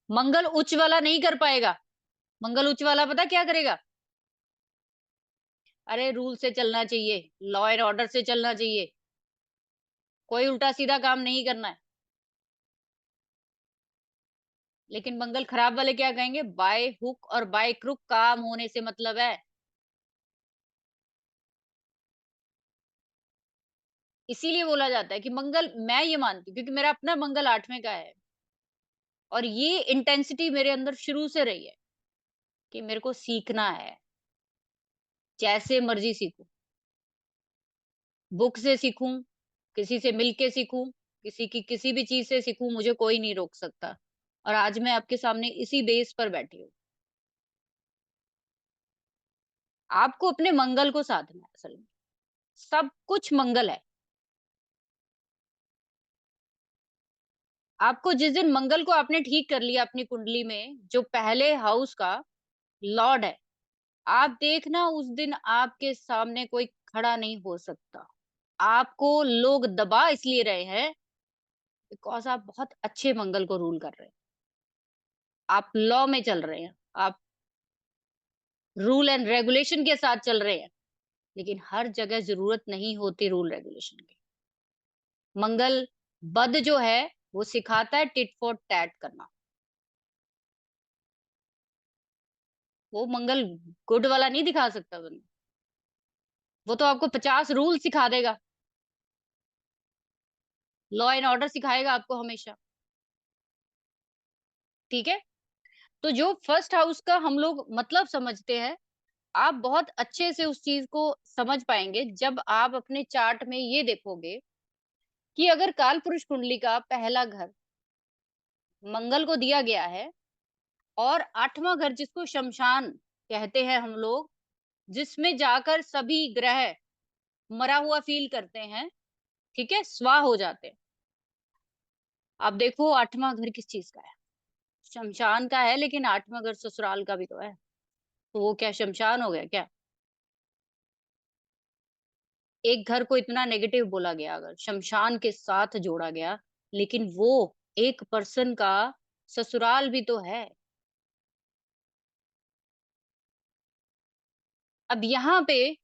[SPEAKER 1] मंगल उच्च वाला नहीं कर पाएगा। मंगल उच्च वाला पता क्या करेगा? अरे रूल से चलना चाहिए, लॉ एंड ऑर्डर से चलना चाहिए, कोई उल्टा सीधा काम नहीं करना है। लेकिन मंगल खराब वाले क्या कहेंगे? बाय हुक और बाय क्रुक काम होने से मतलब है। इसीलिए बोला जाता है कि मंगल, मैं ये मानती हूँ क्योंकि मेरा अपना मंगल 8वें का है, और ये इंटेंसिटी मेरे अंदर शुरू से रही है कि मेरे को सीखना है, जैसे मर्जी सीखूं, बुक से सीखूं, किसी से मिलके सीखूं, किसी की किसी भी चीज से सीखूं, मुझे कोई नहीं रोक सकता। और आज मैं आपके सामने इसी बेस पर बैठी हूँ। आपको अपने मंगल को साधना है असल में, सब कुछ मंगल है। आपको जिस दिन मंगल को आपने ठीक कर लिया अपनी कुंडली में, जो पहले हाउस का लॉर्ड है, आप देखना उस दिन आपके सामने कोई खड़ा नहीं हो सकता। आपको लोग दबा इसलिए रहे हैं बिकॉज आप बहुत अच्छे मंगल को रूल कर रहे हैं, आप लॉ में चल रहे हैं, आप रूल एंड रेगुलेशन के साथ चल रहे हैं। लेकिन हर जगह जरूरत नहीं होती रूल रेगुलेशन की। मंगल बद जो है वो सिखाता है टिट फॉर टैट करना। वो मंगल गुड वाला नहीं दिखा सकता बंदा। वो तो आपको 50 रूल सिखा देगा, लॉ एंड ऑर्डर सिखाएगा आपको हमेशा। ठीक है। तो जो फर्स्ट हाउस का हम लोग मतलब समझते हैं, आप बहुत अच्छे से उस चीज को समझ पाएंगे जब आप अपने चार्ट में ये देखोगे कि अगर काल पुरुष कुंडली का पहला घर मंगल को दिया गया है, और 8वां घर जिसको शमशान कहते हैं हम लोग, जिसमें जाकर सभी ग्रह मरा हुआ फील करते हैं, ठीक है, स्वाह हो जाते हैं। अब देखो 8वां घर किस चीज का है? शमशान का है, लेकिन 8वां घर ससुराल का भी तो है। तो वो क्या शमशान हो गया क्या? एक घर को इतना नेगेटिव बोला गया, अगर शमशान के साथ जोड़ा गया, लेकिन वो एक पर्सन का ससुराल भी तो है। अब यहाँ पे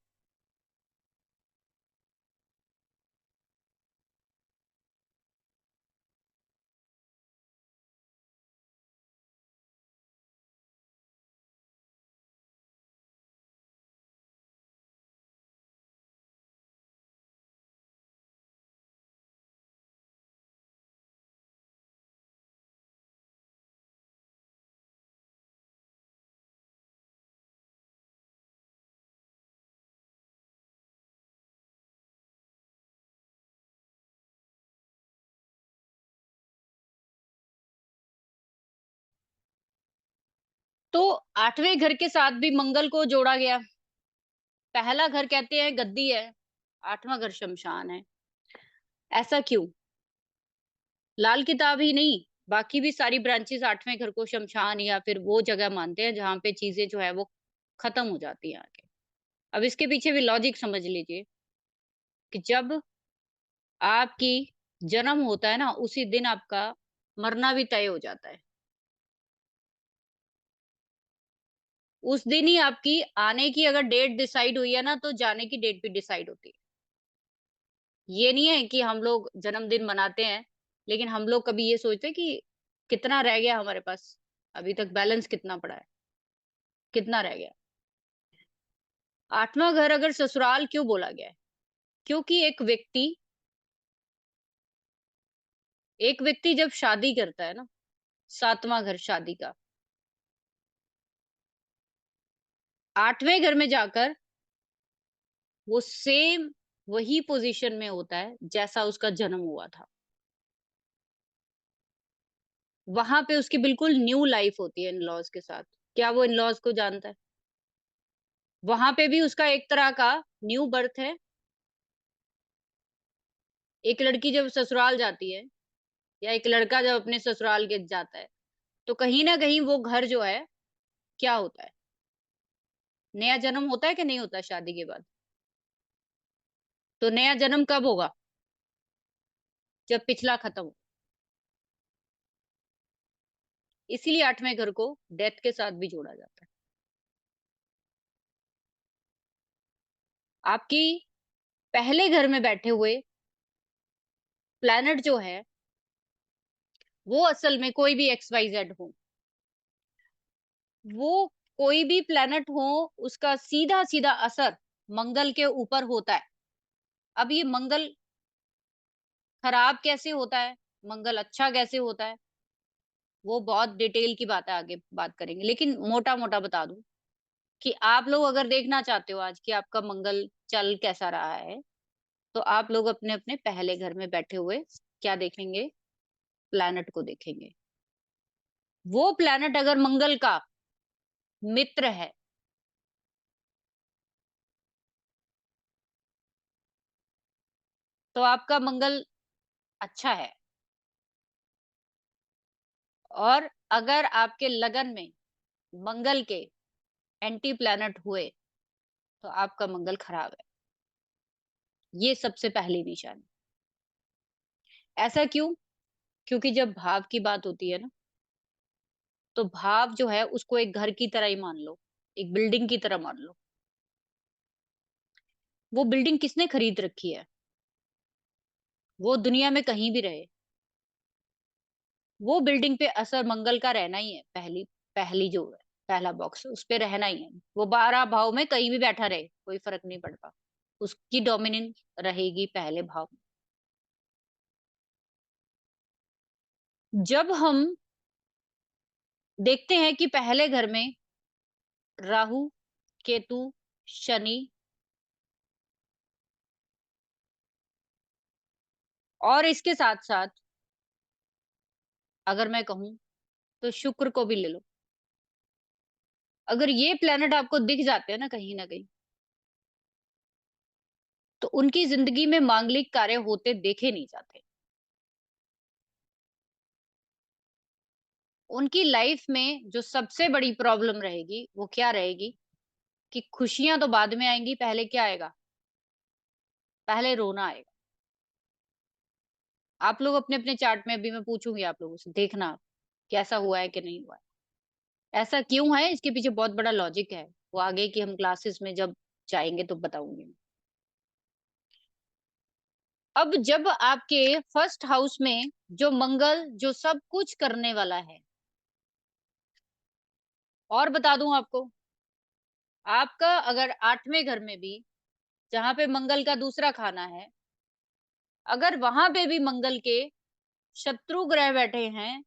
[SPEAKER 1] तो 8वें घर के साथ भी मंगल को जोड़ा गया। पहला घर कहते हैं गद्दी है, 8वां घर शमशान है। ऐसा क्यों? लाल किताब ही नहीं, बाकी भी सारी ब्रांचेस 8वें घर को शमशान या फिर वो जगह मानते हैं जहां पे चीजें जो है वो खत्म हो जाती हैं आके। अब इसके पीछे भी लॉजिक समझ लीजिए कि जब आपकी जन्म होता है ना, उसी दिन आपका मरना भी तय हो जाता है। उस दिन ही आपकी आने की अगर डेट डिसाइड हुई है ना, तो जाने की डेट भी डिसाइड होती है। ये नहीं है कि हम लोग जन्मदिन मनाते हैं, लेकिन हम लोग कभी ये सोचते हैं कि कितना रह गया हमारे पास, अभी तक बैलेंस कितना पड़ा है, कितना रह गया। 8वां घर अगर ससुराल क्यों बोला गया है? क्योंकि एक व्यक्ति जब शादी करता है ना, 7वां घर शादी का, 8वें घर में जाकर वो सेम वही पोज़ीशन में होता है, जैसा उसका जन्म हुआ था। वहाँ पे उसकी बिल्कुल न्यू लाइफ़ होती है इन-लॉज़ के साथ। क्या वो इन-लॉज़ को जानता है? वहाँ पे भी उसका एक तरह का न्यू बर्थ है। एक लड़की जब ससुराल जाती है या एक लड़का जब अपने ससुराल के जाता है, तो कहीं न कहीं वो घर जो है, क्या होता है? नया जन्म होता है कि नहीं होता शादी के बाद? तो नया जन्म कब होगा? जब पिछला खत्म हो। इसीलिए 8वें घर को डेथ के साथ भी जोड़ा जाता है। आपकी पहले घर में बैठे हुए प्लैनेट जो है, वो असल में कोई भी एक्स, वाई, ज़ेड हो, वो कोई भी प्लैनेट हो, उसका सीधा-सीधा असर मंगल के ऊपर होता है। अब ये मंगल खराब कैसे होता है? मंगल अच्छा कैसे होता है? वो बहुत डिटेल की बात है, आगे बात करेंगे। लेकिन मोटा-मोटा बता दूँ कि आप लोग अगर देखना चाहते हो आज कि आपका मंगल चल कैसा रहा है, तो आप लोग अपने-अपने पहले घर में बैठे हुए क्या देखेंगे? प्लैनेट को देखेंगे। वो प्लैनेट अगर मंगल का मित्र है, तो आपका मंगल अच्छा है। और अगर आपके लगन में मंगल के एंटी प्लैनेट हुए, तो आपका मंगल खराब है। ये सबसे पहली निशानी। ऐसा क्यों? क्योंकि जब भाव की बात होती है ना, तो भाव जो है उसको एक घर की तरह ही मान लो, एक बिल्डिंग की तरह मान लो। वो बिल्डिंग किसने खरीद रखी है? वो दुनिया में कहीं भी रहे, वो बिल्डिंग पे असर मंगल का रहना ही है। पहली पहली जो है, पहला बॉक्स उस पे रहना ही है। वो 12 भाव में कहीं भी बैठा रहे, कोई फ़र्क नहीं पड़ता। उसकी डोमिनेंस रहेगी पहले भाव में। जब हम देखते हैं कि पहले घर में राहु, केतु, शनि और इसके साथ-साथ अगर मैं कहूँ तो शुक्र को भी ले लो। अगर ये प्लैनेट आपको दिख जाते हैं ना कहीं न कहीं, तो उनकी ज़िंदगी में मांगलिक कार्य होते देखे नहीं जाते। उनकी लाइफ़ में जो सबसे बड़ी प्रॉब्लम रहेगी, वो क्या रहेगी कि खुशियाँ तो बाद में आएँगी, पहले क्या आएगा? पहले रोना आएगा। आप लोग अपने-अपने चार्ट में अभी मैं पूछूँगी आप लोगों से, देखना कैसा हुआ है कि नहीं हुआ है। ऐसा क्यों है? इसके पीछे बहुत बड़ा लॉजिक है। वो आगे की हम क्लासेस में जब जाएँगे तो बताऊँगी। अब जब आपके फर्स्ट हाउस में जो मंगल जो सब कुछ करने वाला है, और बता दूँ आपको, आपका अगर 8वें घर में भी जहाँ पे मंगल का दूसरा खाना है, अगर वहाँ पे भी मंगल के शत्रु ग्रह बैठे हैं,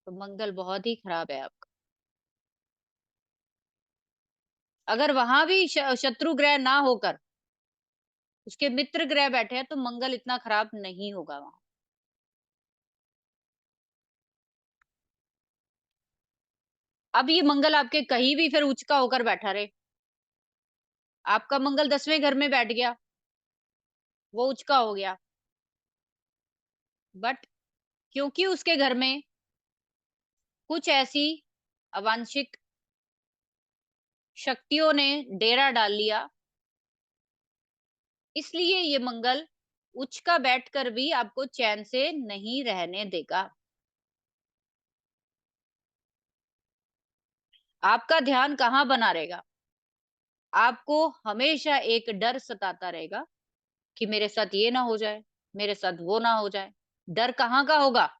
[SPEAKER 1] तो मंगल बहुत ही खराब है आपका। अगर वहाँ भी शत्रु ग्रह ना होकर उसके मित्र ग्रह बैठे हैं, तो मंगल इतना खराब नहीं होगा वहाँ। अब ये मंगल आपके कहीं भी फिर उच्च का होकर बैठा रहे, आपका मंगल 10वें घर में बैठ गया, वो उच्च का हो गया। बट क्योंकि उसके घर में कुछ ऐसी अवांछित शक्तियों ने डेरा डाल लिया, इसलिए ये मंगल उच्च का बैठकर भी आपको चैन से नहीं रहने देगा। आपका ध्यान कहाँ बना रहेगा? आपको हमेशा एक डर सताता रहेगा कि मेरे साथ ये ना हो जाए, मेरे साथ वो ना हो जाए। डर कहाँ का होगा?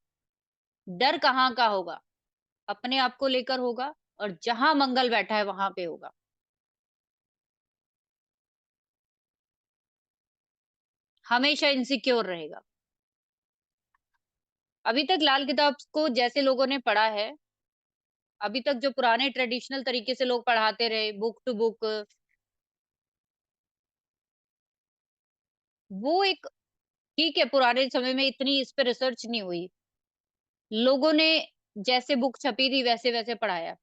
[SPEAKER 1] डर कहाँ का होगा? अपने आप को लेकर होगा और जहां मंगल बैठा है वहां पे होगा। हमेशा इनसिक्योर रहेगा। अभी तक लाल किताब को जैसे लोगों ने पढ़ा है, अभी तक जो पुराने ट्रेडिशनल तरीके से लोग पढ़ाते रहे, बुक टू बुक, वो एक ठीक है, पुराने समय में इतनी इस पे रिसर्च नहीं हुई, लोगों ने जैसे बुक छपी थी वैसे वैसे पढ़ाया।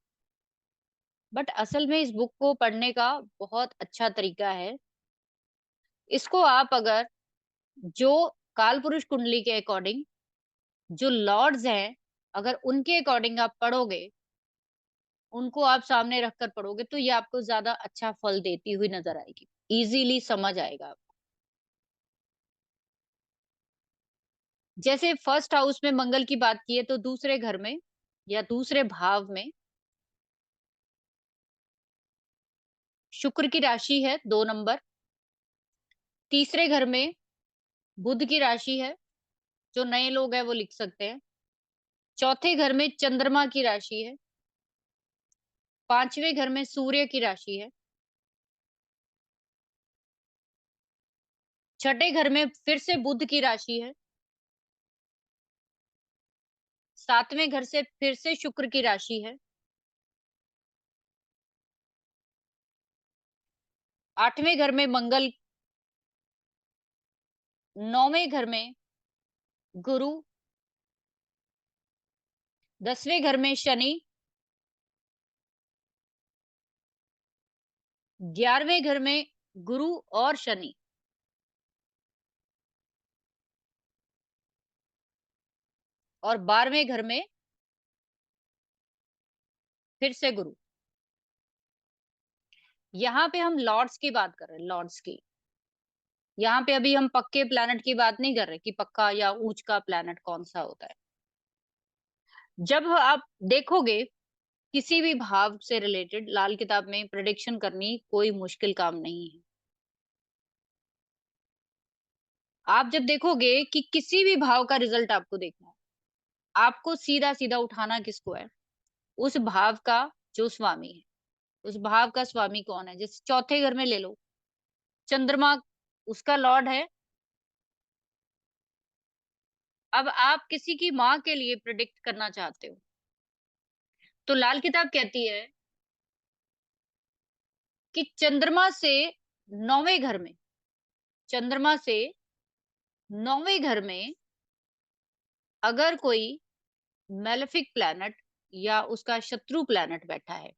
[SPEAKER 1] बट असल में इस बुक को पढ़ने का बहुत अच्छा तरीका है। इसको आप अगर जो काल पुरुष कुंडली के अकॉर्डिंग जो लॉर्ड्स हैं, अगर उनके अकॉर्डिंग आप पढ़ोगे, उनको आप सामने रखकर पढ़ोगे, तो ये आपको ज्यादा अच्छा फल देती हुई नजर आएगी, इजीली समझ आएगा। जैसे फर्स्ट हाउस में मंगल की बात की है, तो दूसरे घर में या दूसरे भाव में शुक्र की राशि है 2 नंबर। तीसरे घर में बुध की राशि है, जो नए लोग हैं वो लिख सकते हैं। चौथे घर में चंद्रमा की राशि है। पांचवें घर में सूर्य की राशि है। छठे घर में फिर से बुध की राशि है। सातवें घर से फिर से शुक्र की राशि है। आठवें घर में मंगल। नौवें घर में गुरु। 10वें घर में शनि। 11वें घर में गुरु और शनि। और 12वें घर में फिर से गुरु। यहाँ पे हम लॉर्ड्स की बात कर रहे हैं, लॉर्ड्स की। यहाँ पे अभी हम पक्के प्लैनेट की बात नहीं कर रहे कि पक्का या ऊंच का प्लैनेट कौन सा होता है। जब आप देखोगे किसी भी भाव से रिलेटेड लाल किताब में प्रेडिक्शन करनी कोई मुश्किल काम नहीं है। आप जब देखोगे कि किसी भी भाव का रिजल्ट आपको देखना है, आपको सीधा सीधा उठाना किसको है? उस भाव का जो स्वामी है। उस भाव का स्वामी कौन है? जैसे चौथे घर में ले लो, चंद्रमा उसका लॉर्ड है। अब आप किसी की माँ के लिए प्रिडिक्ट करना चाहते हो, तो लाल किताब कहती है कि चंद्रमा से नौवें घर में, चंद्रमा से नौवें घर में अगर कोई मेलेफिक प्लैनेट या उसका शत्रु प्लैनेट बैठा है,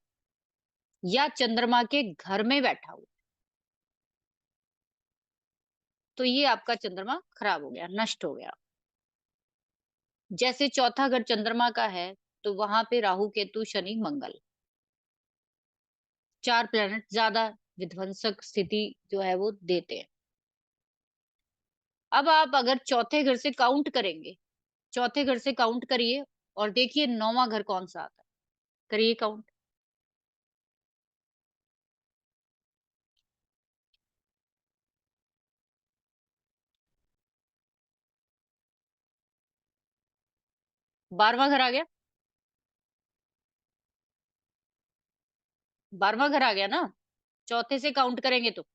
[SPEAKER 1] या चंद्रमा के घर में बैठा हुआ, तो ये आपका चंद्रमा खराब हो गया, नष्ट हो गया। जैसे चौथा घर चंद्रमा का है, तो वहां पे राहु केतु शनि मंगल, 4 प्लैनेट ज्यादा विध्वंसक स्थिति जो है वो देते हैं। अब आप अगर चौथे घर से काउंट करेंगे, चौथे घर से काउंट करिए और देखिए नौवां घर कौन सा आता है। करिए काउंट। 12वां घर आ गया। 12वां घर आ गया ना, चौथे से काउंट करेंगे तो।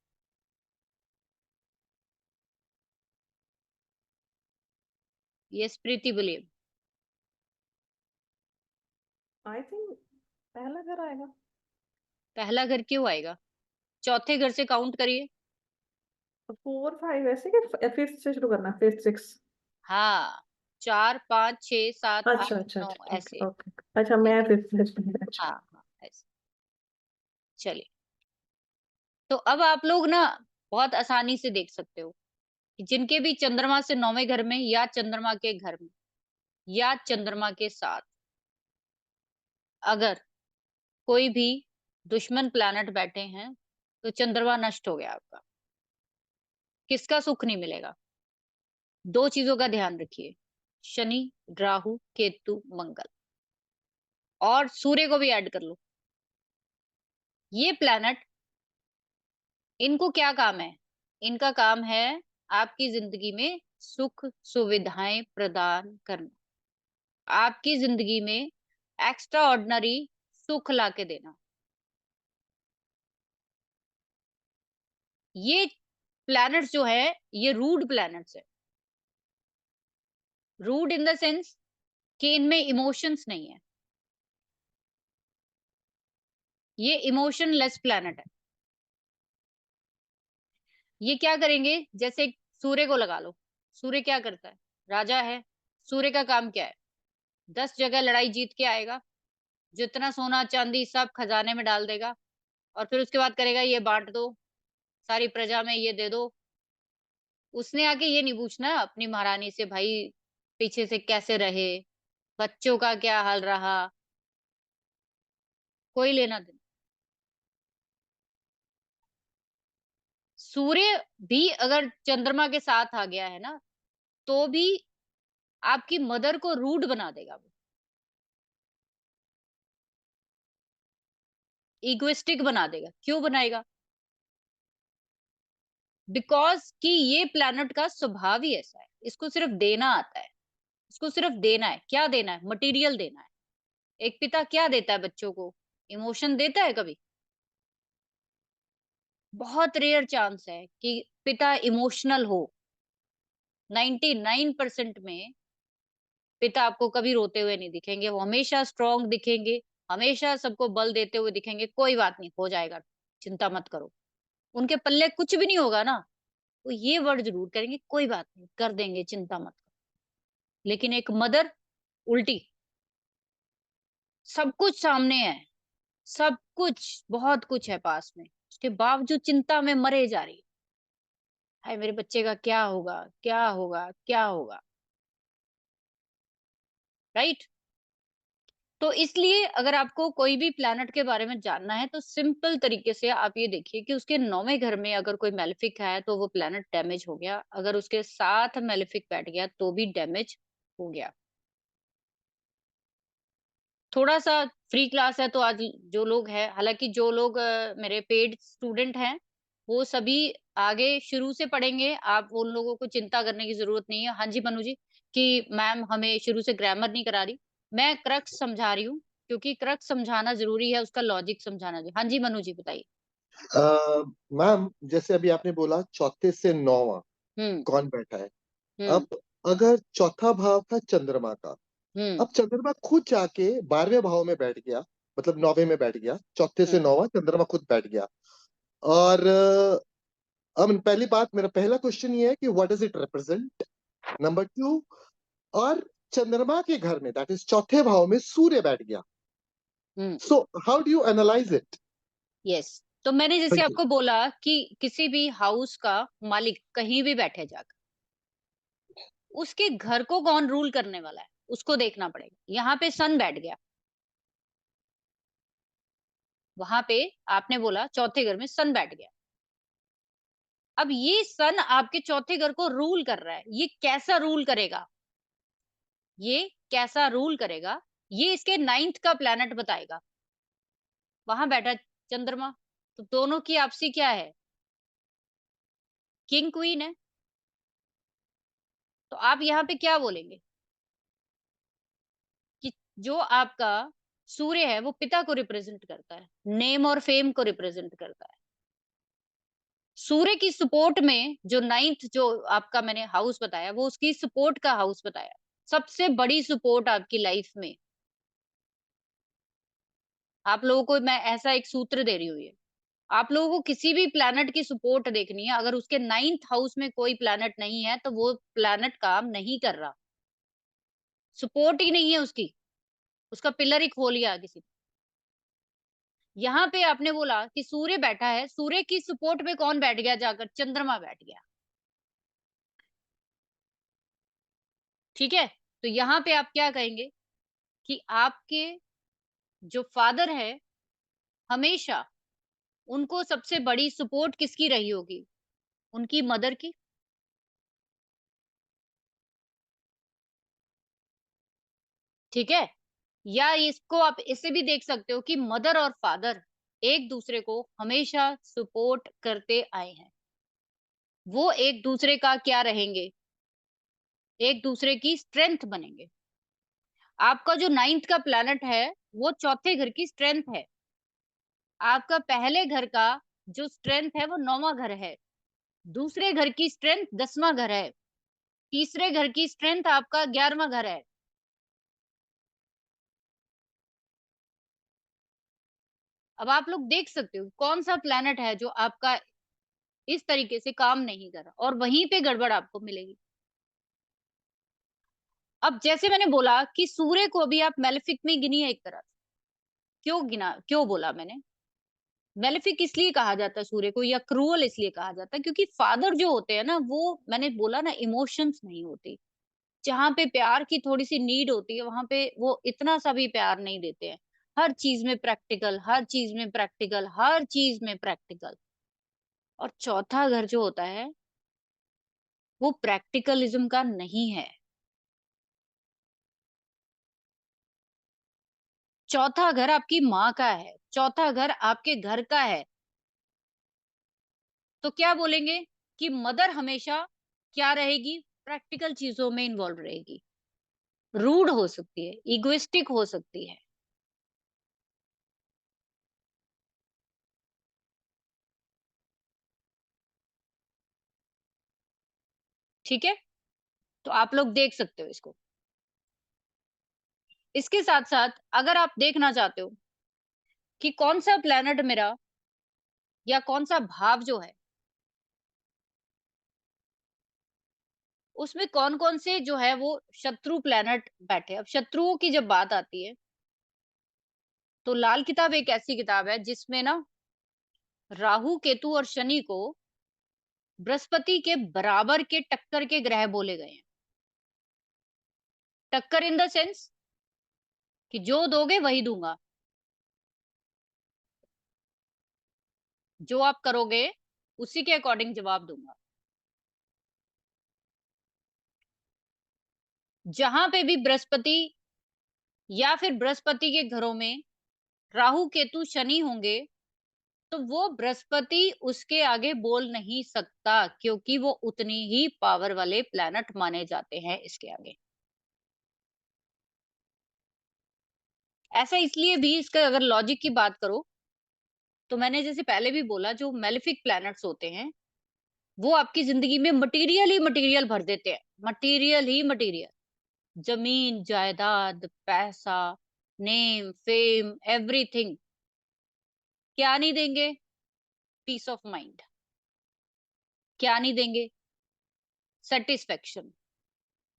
[SPEAKER 1] ये प्रीति बोलिए।
[SPEAKER 2] आई थिंक पहला घर आएगा।
[SPEAKER 1] पहला घर क्यों आएगा? चौथे घर से काउंट करिए।
[SPEAKER 2] 4 5 ऐसे कि फिफ्थ से शुरू करना, फिफ्थ सिक्स।
[SPEAKER 1] हाँ, 4 5 6 7 8
[SPEAKER 2] अच्छा अच्छा
[SPEAKER 1] 9
[SPEAKER 2] अच्छा, ठीक
[SPEAKER 1] ऐसे।
[SPEAKER 2] है, ओके। अच्छा,
[SPEAKER 1] ठीक
[SPEAKER 2] मैं
[SPEAKER 1] है।
[SPEAKER 2] फिफ्थ लिस्ट में, अच्छा।
[SPEAKER 1] हाँ हाँ ऐसे। चलिए, तो अब आप लोग ना बहुत आसानी से देख सकते हो कि जिनके भी चंद्रमा से नौवें घर में या चंद्रमा के घर में या चंद्रमा के साथ अगर कोई भी दुश्मन प्लैनेट बैठे हैं, तो चंद्रमा नष्ट हो गया आपका। किसका सुख नहीं मिलेगा? दो चीजों का ध्यान रखिए, शनि, राहु केतु मंगल, और सूर्य को भी ऐड कर लो। ये प्लैनेट, इनको क्या काम है? इनका काम है आपकी जिंदगी में सुख सुविधाएं प्रदान करना, आपकी जिंदगी में एक्स्ट्रा ऑर्डिनरी सुख लाके देना। ये प्लैनेट्स जो है, ये रूड प्लैनेट्स है। रूड इन द सेंस कि इनमें इमोशंस नहीं है। ये इमोशनलेस प्लैनेट है। ये क्या करेंगे, जैसे सूर्य को लगा लो। सूर्य क्या करता है? राजा है। सूर्य का काम क्या है? 10 जगह लड़ाई जीत के आएगा, जितना सोना चांदी सब खजाने में डाल देगा, और फिर उसके बाद करेगा ये बांट दो, सारी प्रजा में ये दे दो। उसने आके ये नहीं पूछना अपनी महारानी से, भाई पीछे से कैसे रहे, बच्चों का क्या हाल रहा, कोई लेना देना। सूर्य भी अगर चंद्रमा के साथ आ गया है ना, तो भी आपकी मदर को रूड बना देगा वो, इगोइस्टिक बना देगा। क्यों बनाएगा? बिकॉज कि ये प्लैनेट का स्वभाव ही ऐसा है, इसको सिर्फ देना आता है। इसको सिर्फ देना है। क्या देना है? मटेरियल देना है। एक पिता क्या देता है बच्चों को? इमोशन देता है कभी? बहुत रेयर चांस है कि पिता इमोशनल हो। 99% में पिता आपको कभी रोते हुए नहीं दिखेंगे, वो हमेशा स्ट्रांग दिखेंगे, हमेशा सबको बल देते हुए दिखेंगे, कोई बात नहीं, हो जाएगा, चिंता मत करो। उनके पल्ले कुछ भी नहीं होगा ना, वो ये वर्ड जरूर करेंगे, कोई बात नहीं, कर देंगे, चिंता मत करो। लेकिन एक मदर उल्टी, सब कुछ सामने है, सब कुछ, बहुत कुछ है पास में, उसके बावजूद चिंता में मरे जा रही है। हाय मेरे बच्चे का क्या होगा, क्या होगा, क्या होगा। राइट? तो इसलिए अगर आपको कोई भी प्लैनेट के बारे में जानना है, तो सिंपल तरीके से आप ये देखिए कि उसके 9वें घर में अगर कोई मेलेफिक है तो वो प्लैनेट डैमेज हो गया, अगर उसके साथ मेलेफिक बैठ गया तो भी डैमेज हो गया। थोड़ा सा फ्री क्लास है, तो आज जो लोग हैं, हालांकि जो लोग मेरे पेड स्टूडेंट हैं, वो सभी आगे शुरू से पढ़ेंगे, आप उन लोगों को चिंता करने की जरूरत नहीं है। हाँ जी मनु जी, कि मैम हमें शुरू से ग्रामर नहीं करा रही, मैं क्रक्स समझा रही हूँ, क्योंकि क्रक्स समझाना जरूरी है, उसका लॉजिक समझाना जरूरी। हाँ जी मनु जी बताइए।
[SPEAKER 2] मैम जैसे अभी आपने बोला चौथे से नौवां
[SPEAKER 1] हम्म।
[SPEAKER 2] कौन बैठा है।
[SPEAKER 1] हम्म।
[SPEAKER 2] अब अगर चौथा भाव था चंद्रमा का,
[SPEAKER 1] हम्म।
[SPEAKER 2] अब चंद्रमा खुद जाके 12वें भाव में बैठ गया, मतलब 9वें में बैठ गया, चौथे से
[SPEAKER 1] हम्म।
[SPEAKER 2] नौवां चंद्रमा खुद बैठ गया। और अब पहली बात, मेरा पहला क्वेश्चन ये है कि what does it represent. Number two, और चंद्रमा के घर में दैट इज चौथे भाव में सूर्य बैठ गया।
[SPEAKER 1] Hmm.
[SPEAKER 2] So how do you analyse it?
[SPEAKER 1] Yes. तो मैंने जैसे
[SPEAKER 2] थैंक यू।
[SPEAKER 1] आपको बोला कि किसी भी हाउस का मालिक कहीं भी बैठे जाकर, उसके घर को कौन रूल करने वाला है, उसको देखना पड़ेगा। यहाँ पे सन बैठ गया, वहां पे आपने बोला चौथे घर में सन बैठ गया। अब ये सन आपके चौथे घर को रूल कर रहा है, ये कैसा रूल करेगा? ये कैसा रूल करेगा, ये इसके 9th का प्लैनेट बताएगा। वहां बैठा चंद्रमा, तो दोनों की आपसी क्या है? किंग क्वीन है। तो आप यहाँ पे क्या बोलेंगे कि जो आपका सूर्य है वो पिता को रिप्रेजेंट करता है, नेम और फेम को रिप्रेजेंट करता है। सूर्य की सपोर्ट में जो 9th जो आपका मैंने हाउस बताया, वो उसकी सपोर्ट का हाउस बताया, सबसे बड़ी सपोर्ट आपकी लाइफ में। आप लोगों को मैं ऐसा एक सूत्र दे रही हूँ, ये आप लोगों को किसी भी प्लैनेट की सपोर्ट देखनी है, अगर उसके 9th हाउस में कोई प्लैनेट नहीं है तो वो प्लैनेट काम नहीं कर रहा, सपोर्ट ही नहीं है उसकी, उसका पिलर ही खो लिया किसी ने। यहाँ पे आपने बोला कि सूर्य बैठा है, सूर्य की सपोर्ट पे कौन बैठ गया जाकर? चंद्रमा बैठ गया। ठीक है? तो यहाँ पे आप क्या कहेंगे कि आपके जो फादर है, हमेशा उनको सबसे बड़ी सपोर्ट किसकी रही होगी? उनकी मदर की। ठीक है? या इसको आप इसे भी देख सकते हो कि मदर और फादर एक दूसरे को हमेशा सपोर्ट करते आए हैं, वो एक दूसरे का क्या रहेंगे? एक दूसरे की स्ट्रेंथ बनेंगे। आपका जो 9th का प्लैनेट है, वो चौथे घर की स्ट्रेंथ है। आपका पहले घर का जो स्ट्रेंथ है, वो 9वां घर है। दूसरे घर की स्ट्रेंथ 10वां घर है। तीसरे घर की स्ट्रेंथ आपका 11वां घर है। अब आप लोग देख सकते हो कौन सा प्लैनेट है जो आपका इस तरीके से काम नहीं कर रहा और वहीं पे गड़बड़ आपको मिलेगी। अब जैसे मैंने बोला कि सूर्य को भी आप मेलेफिक में गिनिए एक तरह से। क्यों गिना, क्यों बोला मैंने? मेलेफिक इसलिए कहा जाता है सूर्य को, या क्रूअल इसलिए कहा जाता है क्योंकि फादर जो होते हैं ना, वो मैंने बोला ना, इमोशंस नहीं होती। जहाँ पे प्यार की थोड़ी-सी नीड होती है, वहाँ पे वो इतना सा भी प्यार नहीं देते हैं। हर चीज़ में प्रैक्टिकल, हर चीज़ में प्रैक्टिकल, हर चीज़ में प्रैक्टिकल। और चौथा घर जो होता है, वो प्रैक्टिकलिज़्म का नहीं है। चौथा घर आपकी माँ का है, चौथा घर आपके घर का है। तो क्या बोलेंगे कि मदर हमेशा क्या रहेगी? प्रैक्टिकल चीज़ों में इन्वॉल्व रहेगी। रूड हो सकती है, इगोइस्टिक हो सकती है। ठीक है? तो आप लोग देख सकते हो इसको। इसके साथ-साथ अगर आप देखना चाहते हो कि कौन-सा प्लैनेट मेरा या कौन-सा भाव जो है, उसमें कौन-कौन से जो है वो शत्रु प्लैनेट बैठे। अब शत्रुओं की जब बात आती है, तो लाल किताब एक ऐसी किताब है जिसमें ना राहु, केतु और शनि को बृहस्पति के बराबर के टक्कर के ग्रह बोले गए हैं। टक्कर इन द सेंस कि जो दोगे वही दूँगा। जो आप करोगे, उसी के अकॉर्डिंग जवाब दूँगा। जहाँ पे भी बृहस्पति या फिर बृहस्पति के घरों में राहु, केतु, शनि होंगे, तो वो बृहस्पति उसके आगे बोल नहीं सकता क्योंकि वो उतनी ही पावर वाले प्लैनेट माने जाते हैं इसके आगे। ऐसा इसलिए भी, इसका अगर लॉजिक की बात करो, तो मैंने जैसे पहले भी बोला, जो मेलेफिक प्लैनेट्स होते हैं, वो आपकी ज़िंदगी में मटेरियल ही मटेरियल भर देते हैं। मटेरियल ही मटेरियल। ज़मीन, जायदाद, पैसा, नेम, फेम, एवरीथिंग। क्या नहीं देंगे? Peace of mind. क्या नहीं देंगे? सैटिस्फैक्शन।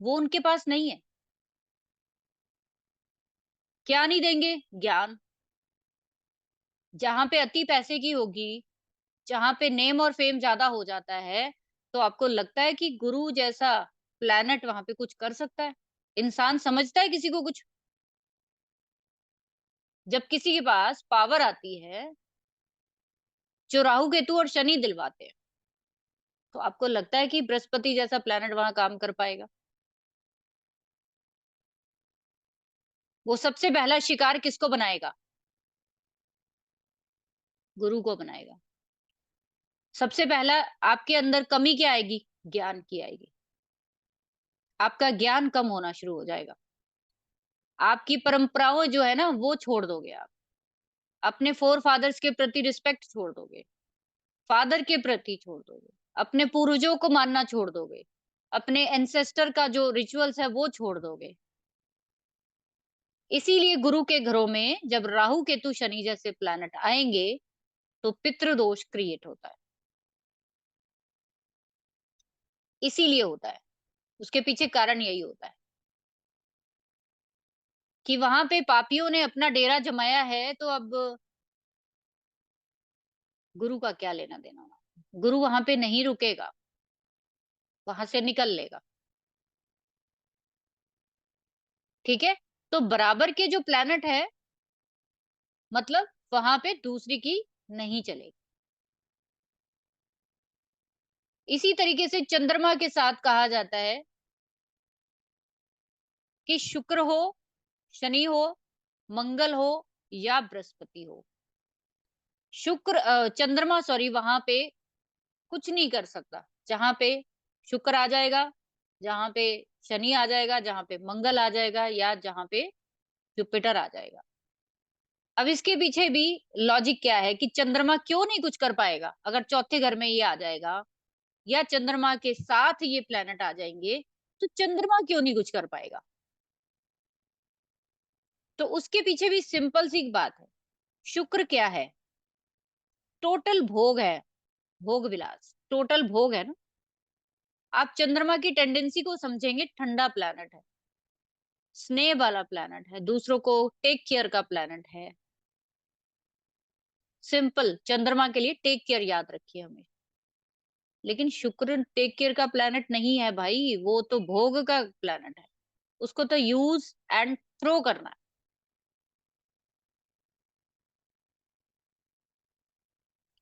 [SPEAKER 1] वो उनके पास नहीं है। क्या नहीं देंगे? ज्ञान। जहाँ पे अति पैसे की होगी, जहाँ पे नेम और फेम ज़्यादा हो जाता है, तो आपको लगता है कि गुरु जैसा प्लैनेट वहाँ पे कुछ कर सकता है? इंसान समझता है किसी को कुछ? जब किसी के पास पावर आती है, जो राहु, केतु और शनि दिलवाते हैं, तो आपको लगता है कि बृहस्पति जैसा प्लैनेट वहाँ काम कर पाएगा? वो सबसे पहला शिकार किसको बनाएगा? गुरु को बनाएगा। सबसे पहला आपके अंदर कमी क्या आएगी? ज्ञान की आएगी। आपका ज्ञान कम होना शुरू हो जाएगा। आपकी परंपराओं जो है ना, वो छोड़ दोगे आप। अपने फोर फादर्स के प्रति रिस्पेक्ट छोड़ दोगे। फादर के प्रति छोड़ दोगे। अपने पूर्वजों को मानना छोड़ दोगे। अपने एंसेस्टर का जो रिचुअल्स है वो छोड़ दोगे। इसीलिए गुरु के घरों में जब राहु, केतु, शनि जैसे प्लैनेट आएँगे, तो पितृदोष क्रिएट होता है। इसीलिए होता है। उसके पीछे कारण यही होता है कि वहाँ पे पापियों ने अपना डेरा जमाया है, तो अब गुरु का क्या लेना-देना? गुरु वहाँ पे नहीं रुकेगा, वहाँ से निकल लेगा। ठीक है? तो बराबर के जो प्लैनेट है, मतलब वहाँ पे दूसरी की नहीं चलेगी। इसी तरीके से चंद्रमा के साथ कहा जाता है कि शुक्र हो, शनि हो, मंगल हो या बृहस्पति हो। चंद्रमा सॉरी, वहाँ पे कुछ नहीं कर सकता। जहाँ पे शुक्र आ जाएगा, जहाँ पे शनि आ जाएगा, जहाँ पे मंगल आ जाएगा या जहाँ पे जुपिटर आ जाएगा। अब इसके पीछे भी लॉजिक क्या है कि चंद्रमा क्यों नहीं कुछ कर पाएगा अगर चौथे घर में ये आ जाएगा या चंद्रमा के साथ ये प्लेनेट आ जाएंगे, तो चंद्रमा क्यों नहीं कुछ कर पाएगा? तो उसके पीछे भी सिंपल सी एक बात है। शुक्र क्या है? टोटल भोग है, भोग विलास, टोटल भोग है ना। आप चंद्रमा की टेंडेंसी को समझेंगे, ठंडा प्लेनेट है, स्नेह वाला प्लेनेट है, दूसरों को टेक केयर का प्लेनेट है। सिंपल, चंद्रमा के लिए टेक केयर याद रखिए हमें। लेकिन शुक्र टेक केयर का प्लेनेट नहीं है भाई, वो तो भोग का प्लेनेट है। उसको तो यूज एंड थ्रो करना है।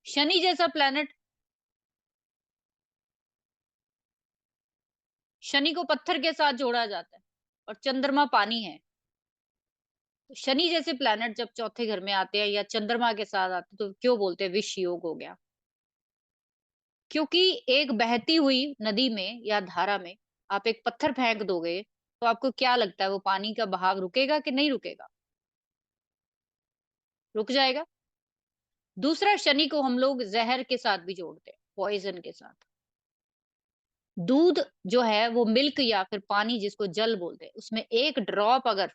[SPEAKER 1] शनि जैसा प्लेनेट, शनि को पत्थर के साथ जोड़ा जाता है और चंद्रमा पानी है। तो शनि जैसे प्लेनेट जब चौथे घर में आते हैं या चंद्रमा के साथ आते हैं तो क्यों बोलते हैं विष योग हो गया? क्योंकि एक बहती हुई नदी में या धारा में आप एक पत्थर फेंक दोगे तो आपको क्या लगता है वो पानी का बहाव रुकेगा कि नहीं रुकेगा? रुक जाएगा। दूसरा, शनि को हम लोग जहर के साथ भी जोड़ते हैं, पॉइजन के साथ। दूध जो है वो मिल्क या फिर पानी जिसको जल बोलते हैं, उसमें एक ड्रॉप अगर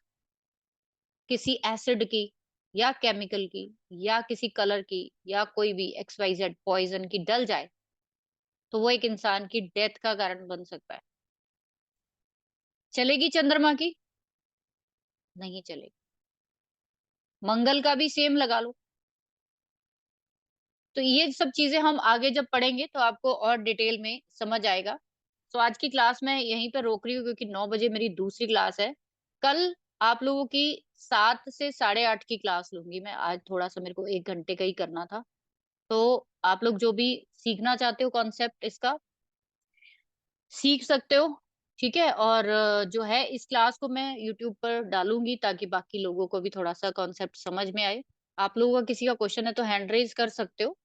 [SPEAKER 1] किसी एसिड की या केमिकल की या किसी कलर की या कोई भी एक्स वाई जेड पॉइजन की डल जाए तो वो एक इंसान की डेथ का कारण बन सकता है। चलेगी चंद्रमा की? नहीं चलेगी। मंगल का भी सेम लगा लो। तो ये सब चीजें हम आगे जब पढ़ेंगे तो आपको और डिटेल में समझ आएगा। तो आज की क्लास मैं यहीं पर रोक रही हूँ क्योंकि 9 बजे मेरी दूसरी क्लास है। कल आप लोगों की 7 से 8:30 की क्लास लूंगी मैं। आज थोड़ा सा मेरे को 1 घंटे का ही करना था। तो आप लोग जो भी सीखना चाहते हो कॉन्सेप्ट इसका, सीख सकते हो। ठीक है। और जो है इस क्लास को मैं यूट्यूब पर डालूंगी ताकि बाकी लोगों को भी थोड़ा सा कॉन्सेप्ट समझ में आए। आप लोगों का किसी का क्वेश्चन है तो हैंड रेज कर सकते हो।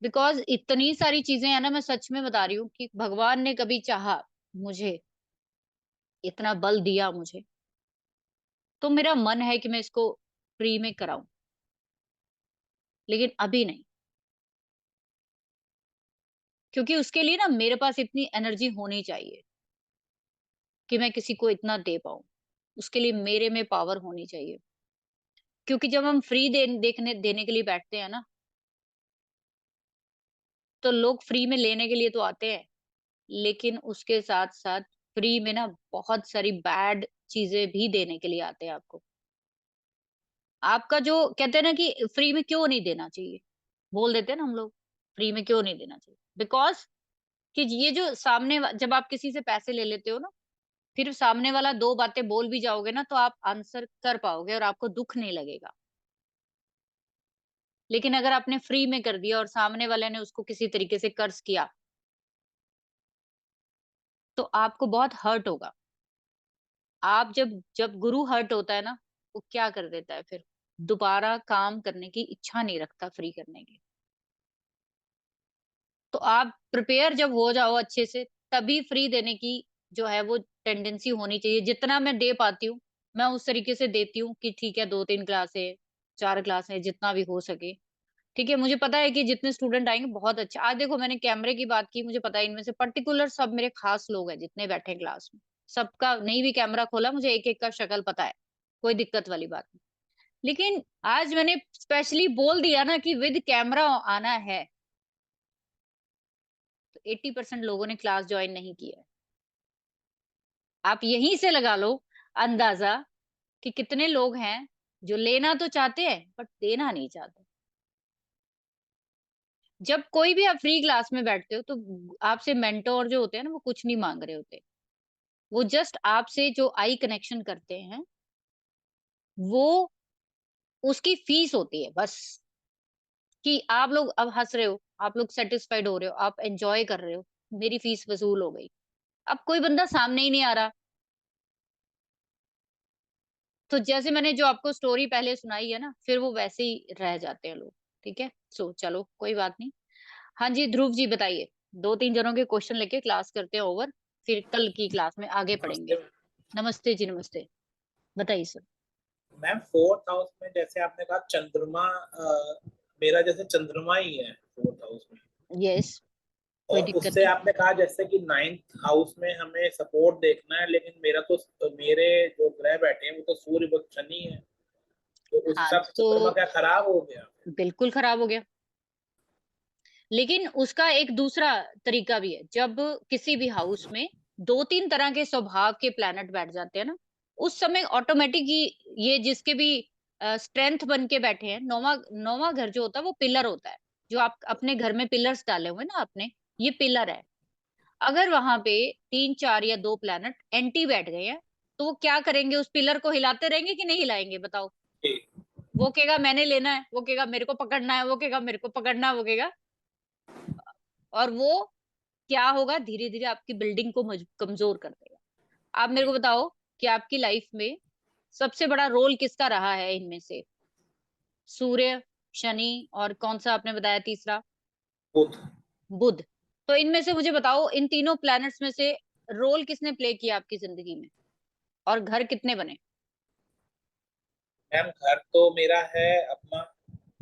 [SPEAKER 1] बिकॉज इतनी सारी चीजें है ना, मैं सच में बता रही हूँ कि भगवान ने कभी चाहा मुझे, इतना बल दिया मुझे, तो मेरा मन है कि मैं इसको फ्री में कराऊं। लेकिन अभी नहीं, क्योंकि उसके लिए ना मेरे पास इतनी एनर्जी होनी चाहिए कि मैं किसी को इतना दे पाऊं। उसके लिए मेरे में पावर होनी चाहिए। क्योंकि जब हम फ्री देखने देने के लिए बैठते हैं ना, तो लोग फ्री में लेने के लिए तो आते हैं, लेकिन उसके साथ साथ फ्री में ना बहुत सारी बैड चीजें भी देने के लिए आते हैं आपको। आपका जो कहते हैं ना कि फ्री में क्यों नहीं देना चाहिए, बोल देते हैं ना हम लोग, फ्री में क्यों नहीं देना चाहिए? बिकॉज कि ये जो जब आप किसी से पैसे ले लेते हो ना, फिर सामने वाला दो बातें बोल भी जाओगे ना तो आप आंसर कर पाओगे और आपको दुख नहीं लगेगा। लेकिन अगर आपने फ्री में कर दिया और सामने वाले ने उसको किसी तरीके से कर्ज किया तो आपको बहुत हर्ट होगा। आप जब जब गुरु हर्ट होता है ना, वो क्या कर देता है फिर? दोबारा काम करने की इच्छा नहीं रखता फ्री करने की। तो आप प्रिपेयर जब हो जाओ अच्छे से, तभी फ्री देने की जो है वो टेंडेंसी होनी चाहिए। जितना मैं दे पाती हूँ मैं उस तरीके से देती हूँ कि ठीक है 2-3 क्लासें, 4 क्लासें, जितना भी हो सके। ठीक है। मुझे पता है कि जितने स्टूडेंट आएंगे बहुत अच्छा। आज देखो मैंने कैमरे की बात की, मुझे पता है इनमें से पर्टिकुलर सब मेरे खास लोग हैं जितने बैठे हैं क्लास में। सबका नहीं भी कैमरा खोला मुझे एक एक का शक्ल पता है। कोई दिक्कत वाली बात नहीं। लेकिन आज मैंने स्पेशली बोल दिया ना कि विद कैमरा आना है, तो 80% लोगों ने क्लास ज्वाइन नहीं किया है। आप यहीं से लगा लो अंदाजा कि कितने लोग हैं जो लेना तो चाहते हैं बट देना नहीं चाहते। जब कोई भी आप फ्री क्लास में बैठते हो तो आपसे मेंटोर जो होते हैं ना वो कुछ नहीं मांग रहे होते। वो जस्ट आपसे जो आई कनेक्शन करते हैं वो उसकी फीस होती है बस। कि आप लोग अब हंस रहे हो, आप लोग सेटिस्फाइड हो रहे हो, आप एंजॉय कर रहे हो, मेरी फीस वसूल हो गई। अब कोई बंदा सामने ही नहीं आ रहा। तो जैसे मैंने जो आपको स्टोरी पहले सुनाई है ना, फिर वो वैसे ही रह जाते हैं लोग। ठीक है। सो चलो कोई बात नहीं। हाँ जी ध्रुव जी बताइए। 2-3 जनों के क्वेश्चन लेके क्लास करते हैं ओवर। फिर कल की क्लास में आगे
[SPEAKER 3] नमस्ते
[SPEAKER 1] पढ़ेंगे। नमस्ते जी, नमस्ते। बताइए सर।
[SPEAKER 3] मैम। फोर्थ हाउस में जैसे आपने कहा चंद्रमा, मेरा जैसे चंद्रमा ही है फोर्थ हाउस में।
[SPEAKER 1] यस, कोई
[SPEAKER 3] और
[SPEAKER 1] दिक्कत
[SPEAKER 3] उससे
[SPEAKER 1] नहीं।
[SPEAKER 3] आपने कहा जैसे कि नाइन्थ हाउस में हमें सपोर्ट देखना है, लेकिन मेरे जो ग्रह बैठे हैं वो तो सूर्य बुध शनि है, तो उस
[SPEAKER 1] हाँ,
[SPEAKER 3] हिसाब से चंद्रमा
[SPEAKER 1] तो
[SPEAKER 3] क्या खराब हो गया?
[SPEAKER 1] बिल्कुल खराब हो गया। लेकिन उसका एक दूसरा तरीका भी है। जब किसी भी हाउस में 2-3 तरह के स्वभाव के प्लैनेट बैठ जाते हैं ना, उस समय ऑटोमेटिक ही ये जिसके भी स्ट्रेंथ बन के बैठे हैं, नौवां नौवां घर जो होता है वो पिलर होता है। जो आप अपने घर में पिलर्स डाले हुए हैं ना आपने, ये पिलर है। अगर वहां पे 3, 4 या 2 प्लैनेट एंटी बैठ गए हैं, तो वो क्या करेंगे? उस पिलर को हिलाते रहेंगे कि नहीं हिलाएंगे बताओ?
[SPEAKER 3] जी।
[SPEAKER 1] वो कहेगा मैंने लेना है, वो कहेगा मेरे को पकड़ना है, वो कहेगा मेरे को पकड़ना है, वो कहेगा। और वो क्या होगा? धीरे धीरे आपकी बिल्डिंग को कमजोर कर देगा। आप मेरे को बताओ कि आपकी लाइफ में सबसे बड़ा रोल किसका रहा है इनमें से? सूर्य, शनि और कौन सा आपने बताया तीसरा?
[SPEAKER 3] बुध।
[SPEAKER 1] बुध। तो इनमें से मुझे बताओ, इन तीनों प्लैनेट्स में से रोल किसने प्ले किया आपकी जिंदगी में? और घर कितने बने?
[SPEAKER 3] मैम घर तो मेरा है अपना,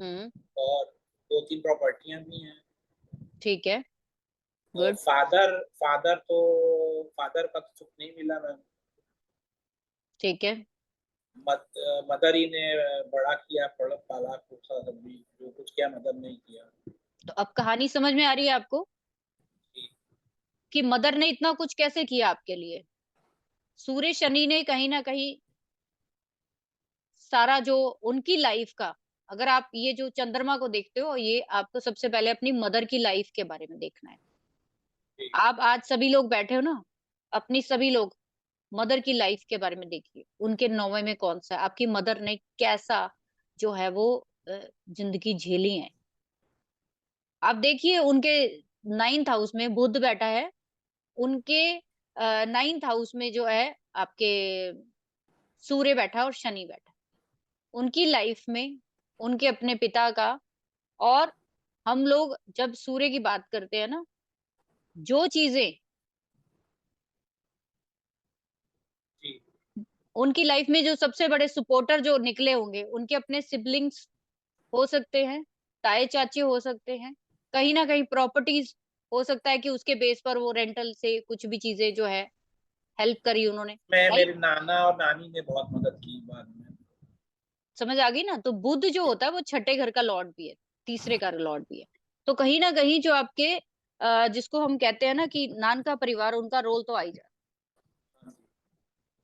[SPEAKER 1] हम्म।
[SPEAKER 3] और दो तीन प्रॉपर्टियां भी हैं।
[SPEAKER 1] ठीक है।
[SPEAKER 3] और
[SPEAKER 1] गुड।
[SPEAKER 3] फादर का तो सुख नहीं मिला मैम।
[SPEAKER 1] ठीक है।
[SPEAKER 3] मदर ही ने बड़ा किया, पाला पोसा सब भी, जो कुछ किया मदर ने ही किया।
[SPEAKER 1] तो अब कहानी समझ में आ रही है आपको
[SPEAKER 3] जी।
[SPEAKER 1] कि मदर ने इतना कुछ कैसे किया आपके लिए? सूर्य शनि ने कहीं ना कहीं सारा जो उनकी लाइफ का, अगर आप ये जो चंद्रमा को देखते हो, ये आपको सबसे पहले अपनी मदर की लाइफ के बारे में देखना है।
[SPEAKER 3] जी।
[SPEAKER 1] आप आज सभी लोग बैठे हो ना, अपनी सभी लोग मदर की लाइफ के बारे में देखिए। उनके नौवे में कौन सा है, आपकी मदर ने कैसा जो है वो जिंदगी झेली है। आप देखिए उनके 9th हाउस में बुध बैठा है। उनके 9th हाउस में जो है आपके सूर्य बैठा और शनि बैठा। उनकी लाइफ में उनके अपने पिता का, और हम लोग जब सूर्य की बात करते हैं ना, जो चीजें
[SPEAKER 3] जी।
[SPEAKER 1] उनकी लाइफ में जो सबसे बड़े सपोर्टर जो निकले होंगे, उनके अपने सिबलिंग्स हो सकते हैं, ताए चाचे हो सकते हैं, कहीं ना कहीं प्रॉपर्टीज हो सकता है कि उसके बेस पर वो रेंटल से कुछ भी चीजें जो है हेल्प करी उन्होंने,
[SPEAKER 3] मैं
[SPEAKER 1] राइट?
[SPEAKER 3] मेरे नाना और नानी ने बहुत मदद की बाद में।
[SPEAKER 1] समझ आ गई ना? तो बुध जो होता है वो छठे घर का लॉर्ड भी है, तीसरे का लॉर्ड भी है। तो कहीं ना कहीं जो आपके जिसको हम कहते हैं ना कि नान का परिवार, उनका रोल तो आ ही जाता है।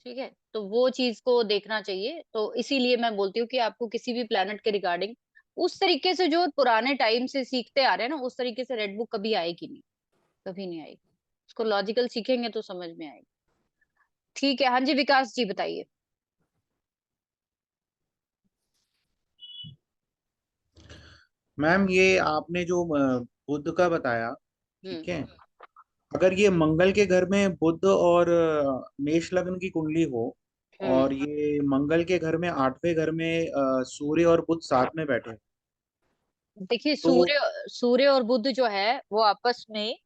[SPEAKER 1] ठीक है, तो वो चीज को देखना चाहिए। तो इसीलिए मैं बोलती हूँ कि आपको किसी भी प्लेनेट के रिगार्डिंग उस तरीके से जो पुराने टाइम से सीखते आ रहे हैं ना, उस तरीके से रेड बुक कभी आएगी नहीं, कभी नहीं आएगी। उसको लॉजिकल सीखेंगे तो समझ में आएगी। ठीक है, हाँ जी, विकास जी बताइए।
[SPEAKER 4] मैम ये आपने जो बुध का बताया,
[SPEAKER 1] हम्म।
[SPEAKER 4] ठीक है। अगर ये मंगल के घर में बुध और मेष लग्न की कुंडली हो,
[SPEAKER 1] हम्म।
[SPEAKER 4] और ये मंगल के घर में 8वें घर में सूर्य और बुध साथ में बैठे,
[SPEAKER 1] देखिए,
[SPEAKER 4] तो
[SPEAKER 1] सूर्य सूर्य और बुध जो है वो आपस में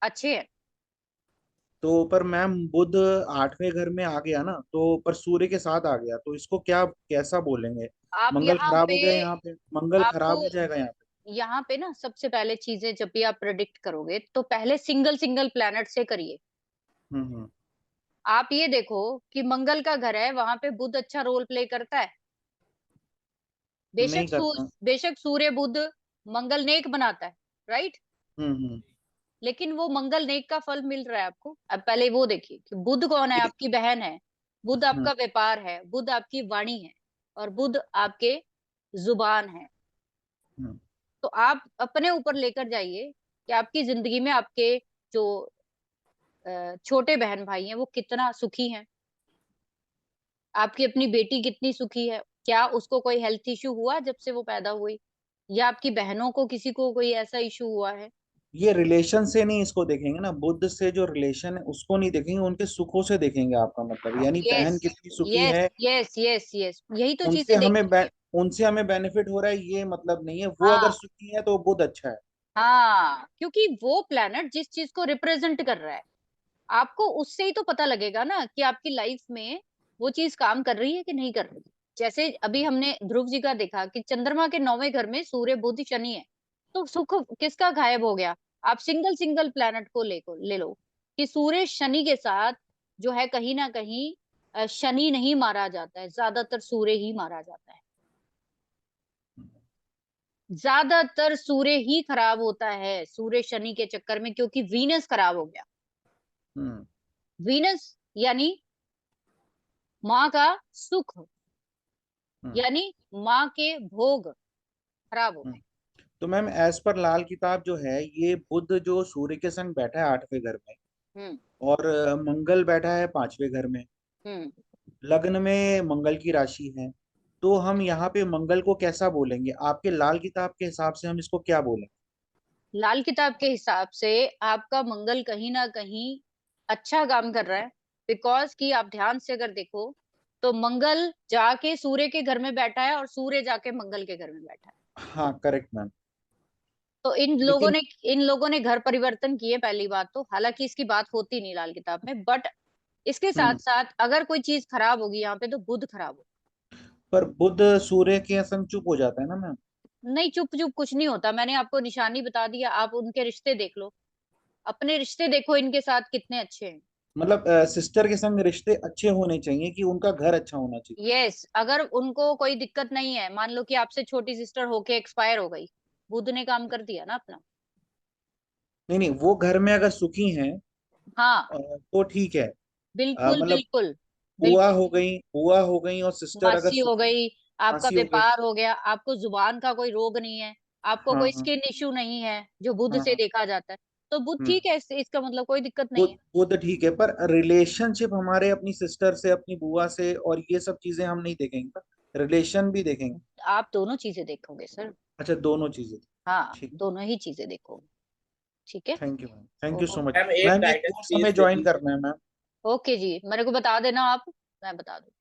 [SPEAKER 1] अच्छे हैं।
[SPEAKER 4] तो पर मैम बुध 8वें घर में आ गया ना, तो पर सूर्य के साथ आ गया, तो इसको क्या कैसा बोलेंगे?
[SPEAKER 1] आप
[SPEAKER 4] मंगल
[SPEAKER 1] यहाँ
[SPEAKER 4] खराब
[SPEAKER 1] पे
[SPEAKER 4] हो गया यहाँ पे, मंगल
[SPEAKER 1] आपको
[SPEAKER 4] खराब हो जाएगा यहाँ पे।
[SPEAKER 1] यहाँ पे ना सबसे पहले चीजें जब भी आप प्रेडिक्ट करोगे तो पहले सिंगल सिंगल प्लैनेट से करिए।
[SPEAKER 4] हम्म।
[SPEAKER 1] आप ये देखो कि मंगल का घर है, वहां पे बुध अच्छा रोल प्ले करता है।
[SPEAKER 4] नहीं करता।
[SPEAKER 1] बेशक सूर्य बुध मंगल नेक बनाता है, राइट?
[SPEAKER 4] हम्म।
[SPEAKER 1] लेकिन वो मंगल नेक का फल मिल रहा है आपको। अब पहले वो देखिए कि बुध कौन है,
[SPEAKER 4] ये-
[SPEAKER 1] आपकी बहन है। बुध
[SPEAKER 4] हम्म
[SPEAKER 1] आपका व्यापार है, बुध आपकी वाणी है, और बुध आपके जुबान है।
[SPEAKER 4] हम्म।
[SPEAKER 1] तो आप अपने ऊपर लेकर जाइए कि आपकी जिंदगी में आपके जो छोटे बहन भाई हैं वो कितना सुखी हैं। आपकी अपनी बेटी कितनी सुखी है? क्या उसको कोई हेल्थ इश्यू हुआ जब से वो पैदा हुई? या आपकी बहनों को किसी को कोई ऐसा इश्यू हुआ है?
[SPEAKER 4] ये रिलेशन से नहीं इसको देखेंगे ना, बुद्ध से जो रिलेशन है उसको नहीं देखेंगे, उनके सुखों से देखेंगे आपका मतलब, यानी
[SPEAKER 1] यस,
[SPEAKER 4] बहन कितनी सुखी
[SPEAKER 1] यस,
[SPEAKER 4] है।
[SPEAKER 1] यस, यस, यस, यही तो
[SPEAKER 4] उनसे
[SPEAKER 1] चीजें
[SPEAKER 4] हमें
[SPEAKER 1] देखनी है।
[SPEAKER 4] उनसे हमें बेनिफिट हो रहा है, ये मतलब नहीं है। वो अगर
[SPEAKER 1] हाँ,
[SPEAKER 4] सुखी है तो बुद्ध अच्छा है।
[SPEAKER 1] हाँ, क्योंकि वो प्लेनेट जिस चीज को रिप्रेजेंट कर रहा है, आपको उससे ही तो पता लगेगा ना कि आपकी लाइफ में वो चीज काम कर रही है कि नहीं कर रही। जैसे अभी हमने ध्रुव जी का देखा कि चंद्रमा के 9वें घर में सूर्य बुध शनि है, तो सुख किसका गायब हो गया। आप सिंगल सिंगल प्लेनेट को ले लो कि सूर्य शनि के साथ जो है कहीं ना कहीं शनि नहीं मारा जाता है, ज्यादातर सूर्य ही मारा जाता है। ज्यादातर सूर्य ही खराब होता है सूर्य शनि के चक्कर में, क्योंकि वीनस खराब हो गया।
[SPEAKER 4] हम्म
[SPEAKER 1] वीनस यानी माँ का सुख,
[SPEAKER 4] हम्म
[SPEAKER 1] यानी माँ के भोग खराब हो
[SPEAKER 4] हम्म।
[SPEAKER 1] गए।
[SPEAKER 4] तो मैम एज पर लाल किताब जो है, ये बुध जो सूर्य के संग बैठा है 8वें घर में,
[SPEAKER 1] हम्म
[SPEAKER 4] और मंगल बैठा है 5वें घर में,
[SPEAKER 1] हम्म।
[SPEAKER 4] लग्न में मंगल की राशि है, तो हम यहाँ पे मंगल को कैसा बोलेंगे? आपके लाल किताब के हिसाब से हम इसको क्या बोलें?
[SPEAKER 1] लाल किताब के हिसाब से आपका मंगल कहीं ना कहीं अच्छा काम कर रहा है, बिकॉज कि आप ध्यान से अगर देखो तो मंगल जाके सूर्य के घर में बैठा है और सूर्य जाके मंगल के घर में बैठा है।
[SPEAKER 4] हाँ करेक्ट मैम।
[SPEAKER 1] तो
[SPEAKER 4] लेकिन
[SPEAKER 1] इन लोगों ने घर परिवर्तन किए, पहली बात तो, हालांकि इसकी बात होती नहीं लाल किताब में, बट इसके साथ
[SPEAKER 4] हम्म
[SPEAKER 1] साथ अगर कोई चीज खराब होगी यहाँ पे तो बुध खराब हो।
[SPEAKER 4] पर बुध सूर्य के संग चुप हो जाता है ना मैम।
[SPEAKER 1] नहीं, चुप चुप कुछ नहीं होता, मैंने आपको निशानी बता दिया, आप उनके रिश्ते देख लो, अपने रिश्ते देखो इनके साथ कितने अच्छे हैं।
[SPEAKER 4] मतलब सिस्टर के संग रिश्ते अच्छे होने चाहिए कि उनका घर अच्छा होना चाहिए।
[SPEAKER 1] यस, अगर उनको कोई दिक्कत नहीं है, मान लो कि आपसे छोटी सिस्टर होके एक्सपायर हो गई, बुध ने काम कर दिया ना अपना।
[SPEAKER 4] नहीं नहीं, वो घर में अगर सुखी हैं
[SPEAKER 1] हाँ,
[SPEAKER 4] तो ठीक है।
[SPEAKER 1] बिल्कुल
[SPEAKER 4] मतलब
[SPEAKER 1] बिल्कुल
[SPEAKER 4] बुआ
[SPEAKER 1] बिल्कुल।
[SPEAKER 4] हो गई, बुआ हो गई और सिस्टर अगर
[SPEAKER 1] मासी हो
[SPEAKER 4] सुखी,
[SPEAKER 1] गई, आपका
[SPEAKER 4] मासी हो गई।
[SPEAKER 1] व्यापार हो गया, आपको जुबान का कोई रोग नहीं है, आपको
[SPEAKER 4] हाँ
[SPEAKER 1] कोई
[SPEAKER 4] हाँ
[SPEAKER 1] स्किन इश्यू नहीं है जो बुध
[SPEAKER 4] हाँ
[SPEAKER 1] से
[SPEAKER 4] हाँ।
[SPEAKER 1] देखा जाता है, तो बुध
[SPEAKER 4] हम्म।
[SPEAKER 1] ठीक है, इसका मतलब कोई दिक्कत नहीं
[SPEAKER 4] बुध
[SPEAKER 1] है।
[SPEAKER 4] बुध ठीक है, पर रिलेशनशिप हमारे अपनी सिस्टर से, अपनी बुआ से और ये सब चीजें हम नहीं देखेंगे, पर रिलेशन भी देखेंगे।
[SPEAKER 1] आप दोनों चीजें देखोगे सर।
[SPEAKER 4] अच्छा, दोनों चीजें।
[SPEAKER 1] हाँ,
[SPEAKER 4] ठीक।
[SPEAKER 1] दोनों ही चीजें देखोगे। ठीक है।
[SPEAKER 4] Thank you ma'am, thank you
[SPEAKER 1] ओ-
[SPEAKER 4] सो मच।
[SPEAKER 3] मैम एक
[SPEAKER 4] मैम ये
[SPEAKER 3] गाइडेंस
[SPEAKER 4] कोर्स हमें
[SPEAKER 3] प्लीज दे
[SPEAKER 4] ज्वाइन
[SPEAKER 3] दीजिए।
[SPEAKER 4] करना है मैम।
[SPEAKER 1] ओके जी, मेरे को बता देना आप, मैं बता दूँ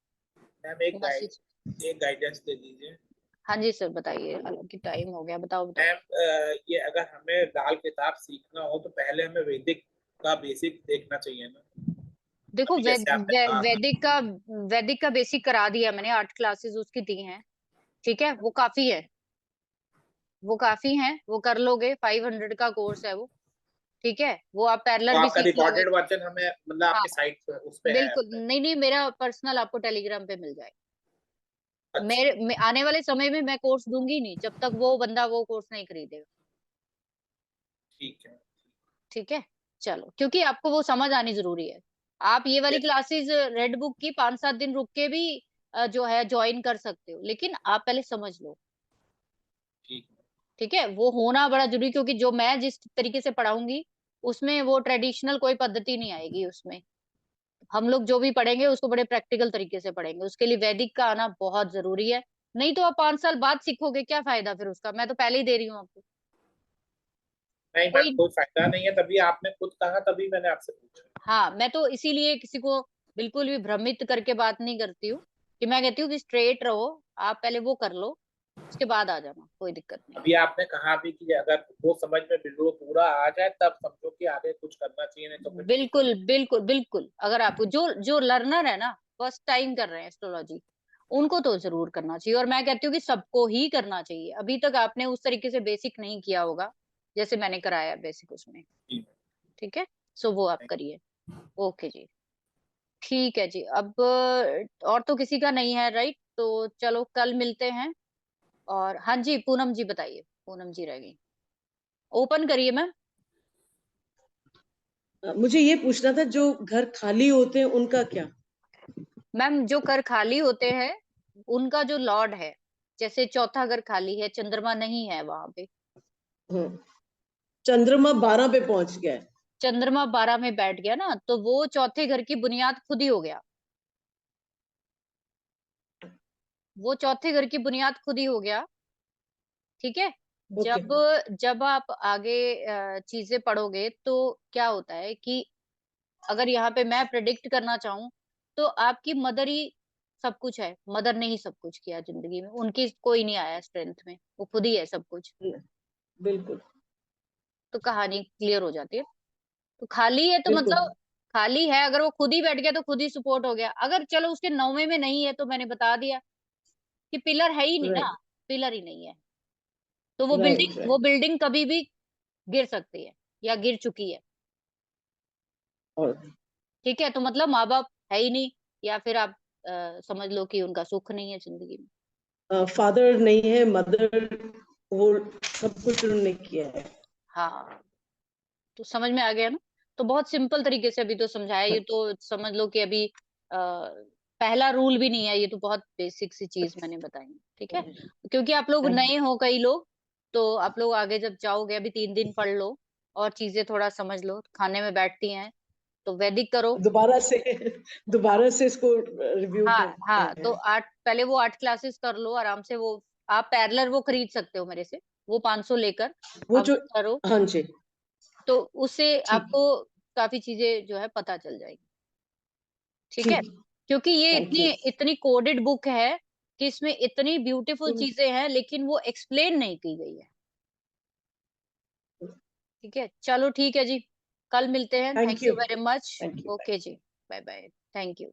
[SPEAKER 3] मैम
[SPEAKER 1] मैसेज।
[SPEAKER 3] एक गाइडेंस दे दीजिए।
[SPEAKER 1] हाँ जी सर, बताइए, हालांकि टाइम हो गया, बताओ बताओ।
[SPEAKER 3] मैम ये अगर हमें लाल किताब सीखना हो तो पहले हमें वैदिक का बेसिक देखना चाहिए ना।
[SPEAKER 1] देखो
[SPEAKER 3] अभी जैसे आपने कहा।
[SPEAKER 1] वैदिक का बेसिक करा दिया मैंने, 8 क्लासेस उसकी दी हैं। ठीक है, वो काफी है, वो काफी है, वो कर लोगे, 500 का कोर्स है वो। ठीक है, वो आप
[SPEAKER 3] तो
[SPEAKER 1] पैरेलल भी
[SPEAKER 3] आपका
[SPEAKER 1] सीख लोगे।
[SPEAKER 3] रिकॉर्डेड वर्जन हमें मतलब
[SPEAKER 1] हाँ,
[SPEAKER 3] आपके साइट पे उस पे है
[SPEAKER 1] बिल्कुल,
[SPEAKER 3] अपने।
[SPEAKER 1] नहीं नहीं, मेरा पर्सनल आपको टेलीग्राम पे मिल जाएगा।
[SPEAKER 3] अच्छा।
[SPEAKER 1] आने वाले समय में मैं कोर्स दूंगी नहीं जब तक वो बंदा वो कोर्स नहीं खरीदेगा।
[SPEAKER 3] ठीक है।
[SPEAKER 1] ठीक है, चलो, क्योंकि आपको वो समझ आनी जरूरी है। आप ये वाली
[SPEAKER 3] यस।
[SPEAKER 1] क्लासेस रेड बुक की 5-7 दिन रुक के भी जो है ज्वाइन कर सकते हो, लेकिन आप पहले समझ लो।
[SPEAKER 3] ठीक है।
[SPEAKER 1] ठीक है, वो होना बड़ा जरूरी, क्योंकि जो मैं जिस तरीके से पढ़ाऊंगी उसमें वो ट्रेडिशनल कोई पद्धति नहीं आएगी उसमें। हम लोग जो भी पढ़ेंगे उसको बड़े प्रैक्टिकल तरीके से पढ़ेंगे, उसके लिए वैदिक का आना बहुत जरूरी है। नहीं तो आप 5 साल बाद सीखोगे, क्या फायदा फिर उसका, मैं तो पहले ही दे रही हूँ आपको।
[SPEAKER 3] नहीं मैम
[SPEAKER 1] कोई,
[SPEAKER 3] कोई फायदा नहीं है, तभी आपने खुद कहा, तभी मैंने आपसे पूछा।
[SPEAKER 1] हाँ, मैं तो इसीलिए किसी को बिल्कुल भी भ्रमित करके बात नहीं करती हूँ, कि मैं कहती हूँ कि स्ट्रेट रहो, आप पहले वो कर लो, उसके बाद आ जाना, कोई दिक्कत नहीं।
[SPEAKER 3] अभी आपने कहा भी कि अगर वो समझ में बिल्कुल पूरा आ जाए तब समझो कि आगे कुछ करना चाहिए, नहीं तो फिर ठीक है।
[SPEAKER 1] बिल्कुल बिल्कुल बिल्कुल, अगर आपको जो जो लर्नर है ना, फर्स्ट टाइम कर रहे हैं एस्ट्रोलॉजी, उनको तो जरूर करना चाहिए, और मैं कहती हूँ कि सबको ही करना चाहिए। अभी तक आपने उस तरीके से बेसिक नहीं किया होगा जैसे मैंने कराया बेसिक उसमें।
[SPEAKER 3] ठीक है।
[SPEAKER 1] ठीक है, सो वो आप
[SPEAKER 3] Thank
[SPEAKER 1] करिए। ओके जी, ठीक है जी। अब और तो किसी का नहीं है, राइट, तो चलो कल मिलते हैं। और हाँ जी, पूनम जी बताइए, पूनम जी रह गई, ओपन करिए मैम।
[SPEAKER 5] मुझे ये पूछना था, जो घर खाली होते हैं उनका क्या?
[SPEAKER 1] मैम, जो घर खाली होते हैं उनका जो लॉर्ड है, जैसे चौथा घर खाली है, चंद्रमा नहीं है वहां पे,
[SPEAKER 5] हम्म, चंद्रमा 12 पे पहुंच गया है।
[SPEAKER 1] चंद्रमा 12 में बैठ गया ना, तो वो चौथे घर की बुनियाद खुद ही हो गया, वो चौथे घर की बुनियाद खुद ही हो गया। ठीक है,
[SPEAKER 5] ओके।
[SPEAKER 1] जब जब आप आगे चीजें पढ़ोगे तो क्या होता है कि अगर यहाँ पे मैं प्रिडिक्ट करना चाहूँ तो आपकी मदर ही सब कुछ है, मदर ने ही सब कुछ किया जिंदगी में, उनकी कोई नहीं आया स्ट्रेंथ में, वो खुद ही है सब कुछ।
[SPEAKER 5] बिल्कुल
[SPEAKER 1] तो कहानी क्लियर हो जाती है। तो खाली है तो
[SPEAKER 5] बिल्कुल।
[SPEAKER 1] मतलब खाली है, अगर वो खुद ही बैठ गया तो खुद ही सपोर्ट हो गया। अगर चलो उसके 9वें में नहीं है तो मैंने बता दिया कि पिलर है ही नहीं ना,
[SPEAKER 5] राइट
[SPEAKER 1] पिलर ही नहीं है, तो वो
[SPEAKER 5] राइट
[SPEAKER 1] बिल्डिंग, वो
[SPEAKER 5] राइट।
[SPEAKER 1] बिल्डिंग कभी भी गिर सकती है या गिर चुकी है।
[SPEAKER 5] और
[SPEAKER 1] ठीक है, तो मतलब माँ बाप है ही नहीं, या फिर आप समझ लो कि उनका सुख नहीं है जिंदगी में।
[SPEAKER 5] फादर नहीं है, मदर, वो सब कुछ उन्होंने किया है।
[SPEAKER 1] हाँ, तो समझ में आ गया ना। तो बहुत सिंपल तरीके से अभी तो समझाया, ये तो समझ लो कि अभी पहला रूल भी नहीं है, ये तो बहुत बेसिक सी चीज मैंने बताई। ठीक है, क्योंकि आप लोग
[SPEAKER 5] थैंक
[SPEAKER 1] नए हो कई लोग, तो आप लोग आगे जब जाओगे, अभी 3 दिन पढ़ लो और चीजें थोड़ा समझ लो, खाने में बैठती हैं तो वैदिक करो।
[SPEAKER 5] दोबारा से इसको रिव्यू
[SPEAKER 1] हाँ
[SPEAKER 5] करते
[SPEAKER 1] हाँ, तो
[SPEAKER 5] हैं।
[SPEAKER 1] पहले वो 8 क्लासेस कर लो आराम से। वो आप पैरेलल वो खरीद सकते हो मेरे से, वो 500 लेकर
[SPEAKER 5] वो
[SPEAKER 1] आप
[SPEAKER 5] जो,
[SPEAKER 1] करो,
[SPEAKER 5] हाँ जी,
[SPEAKER 1] तो उससे
[SPEAKER 5] ठीक
[SPEAKER 1] आपको काफी चीजें जो है पता चल जाएगी। ठीक है,
[SPEAKER 5] ठीक।
[SPEAKER 1] क्योंकि ये
[SPEAKER 5] थैंक
[SPEAKER 1] इतनी
[SPEAKER 5] यू।
[SPEAKER 1] इतनी कोडेड बुक है कि इसमें इतनी ब्यूटीफुल चीजें हैं, लेकिन वो एक्सप्लेन नहीं की गई है। ठीक है, चलो ठीक है जी, कल मिलते हैं।
[SPEAKER 5] Thank
[SPEAKER 1] thank you
[SPEAKER 5] you.
[SPEAKER 1] Very much.
[SPEAKER 5] Thank you.
[SPEAKER 1] Okay जी, बाय बाय, थैंक यू।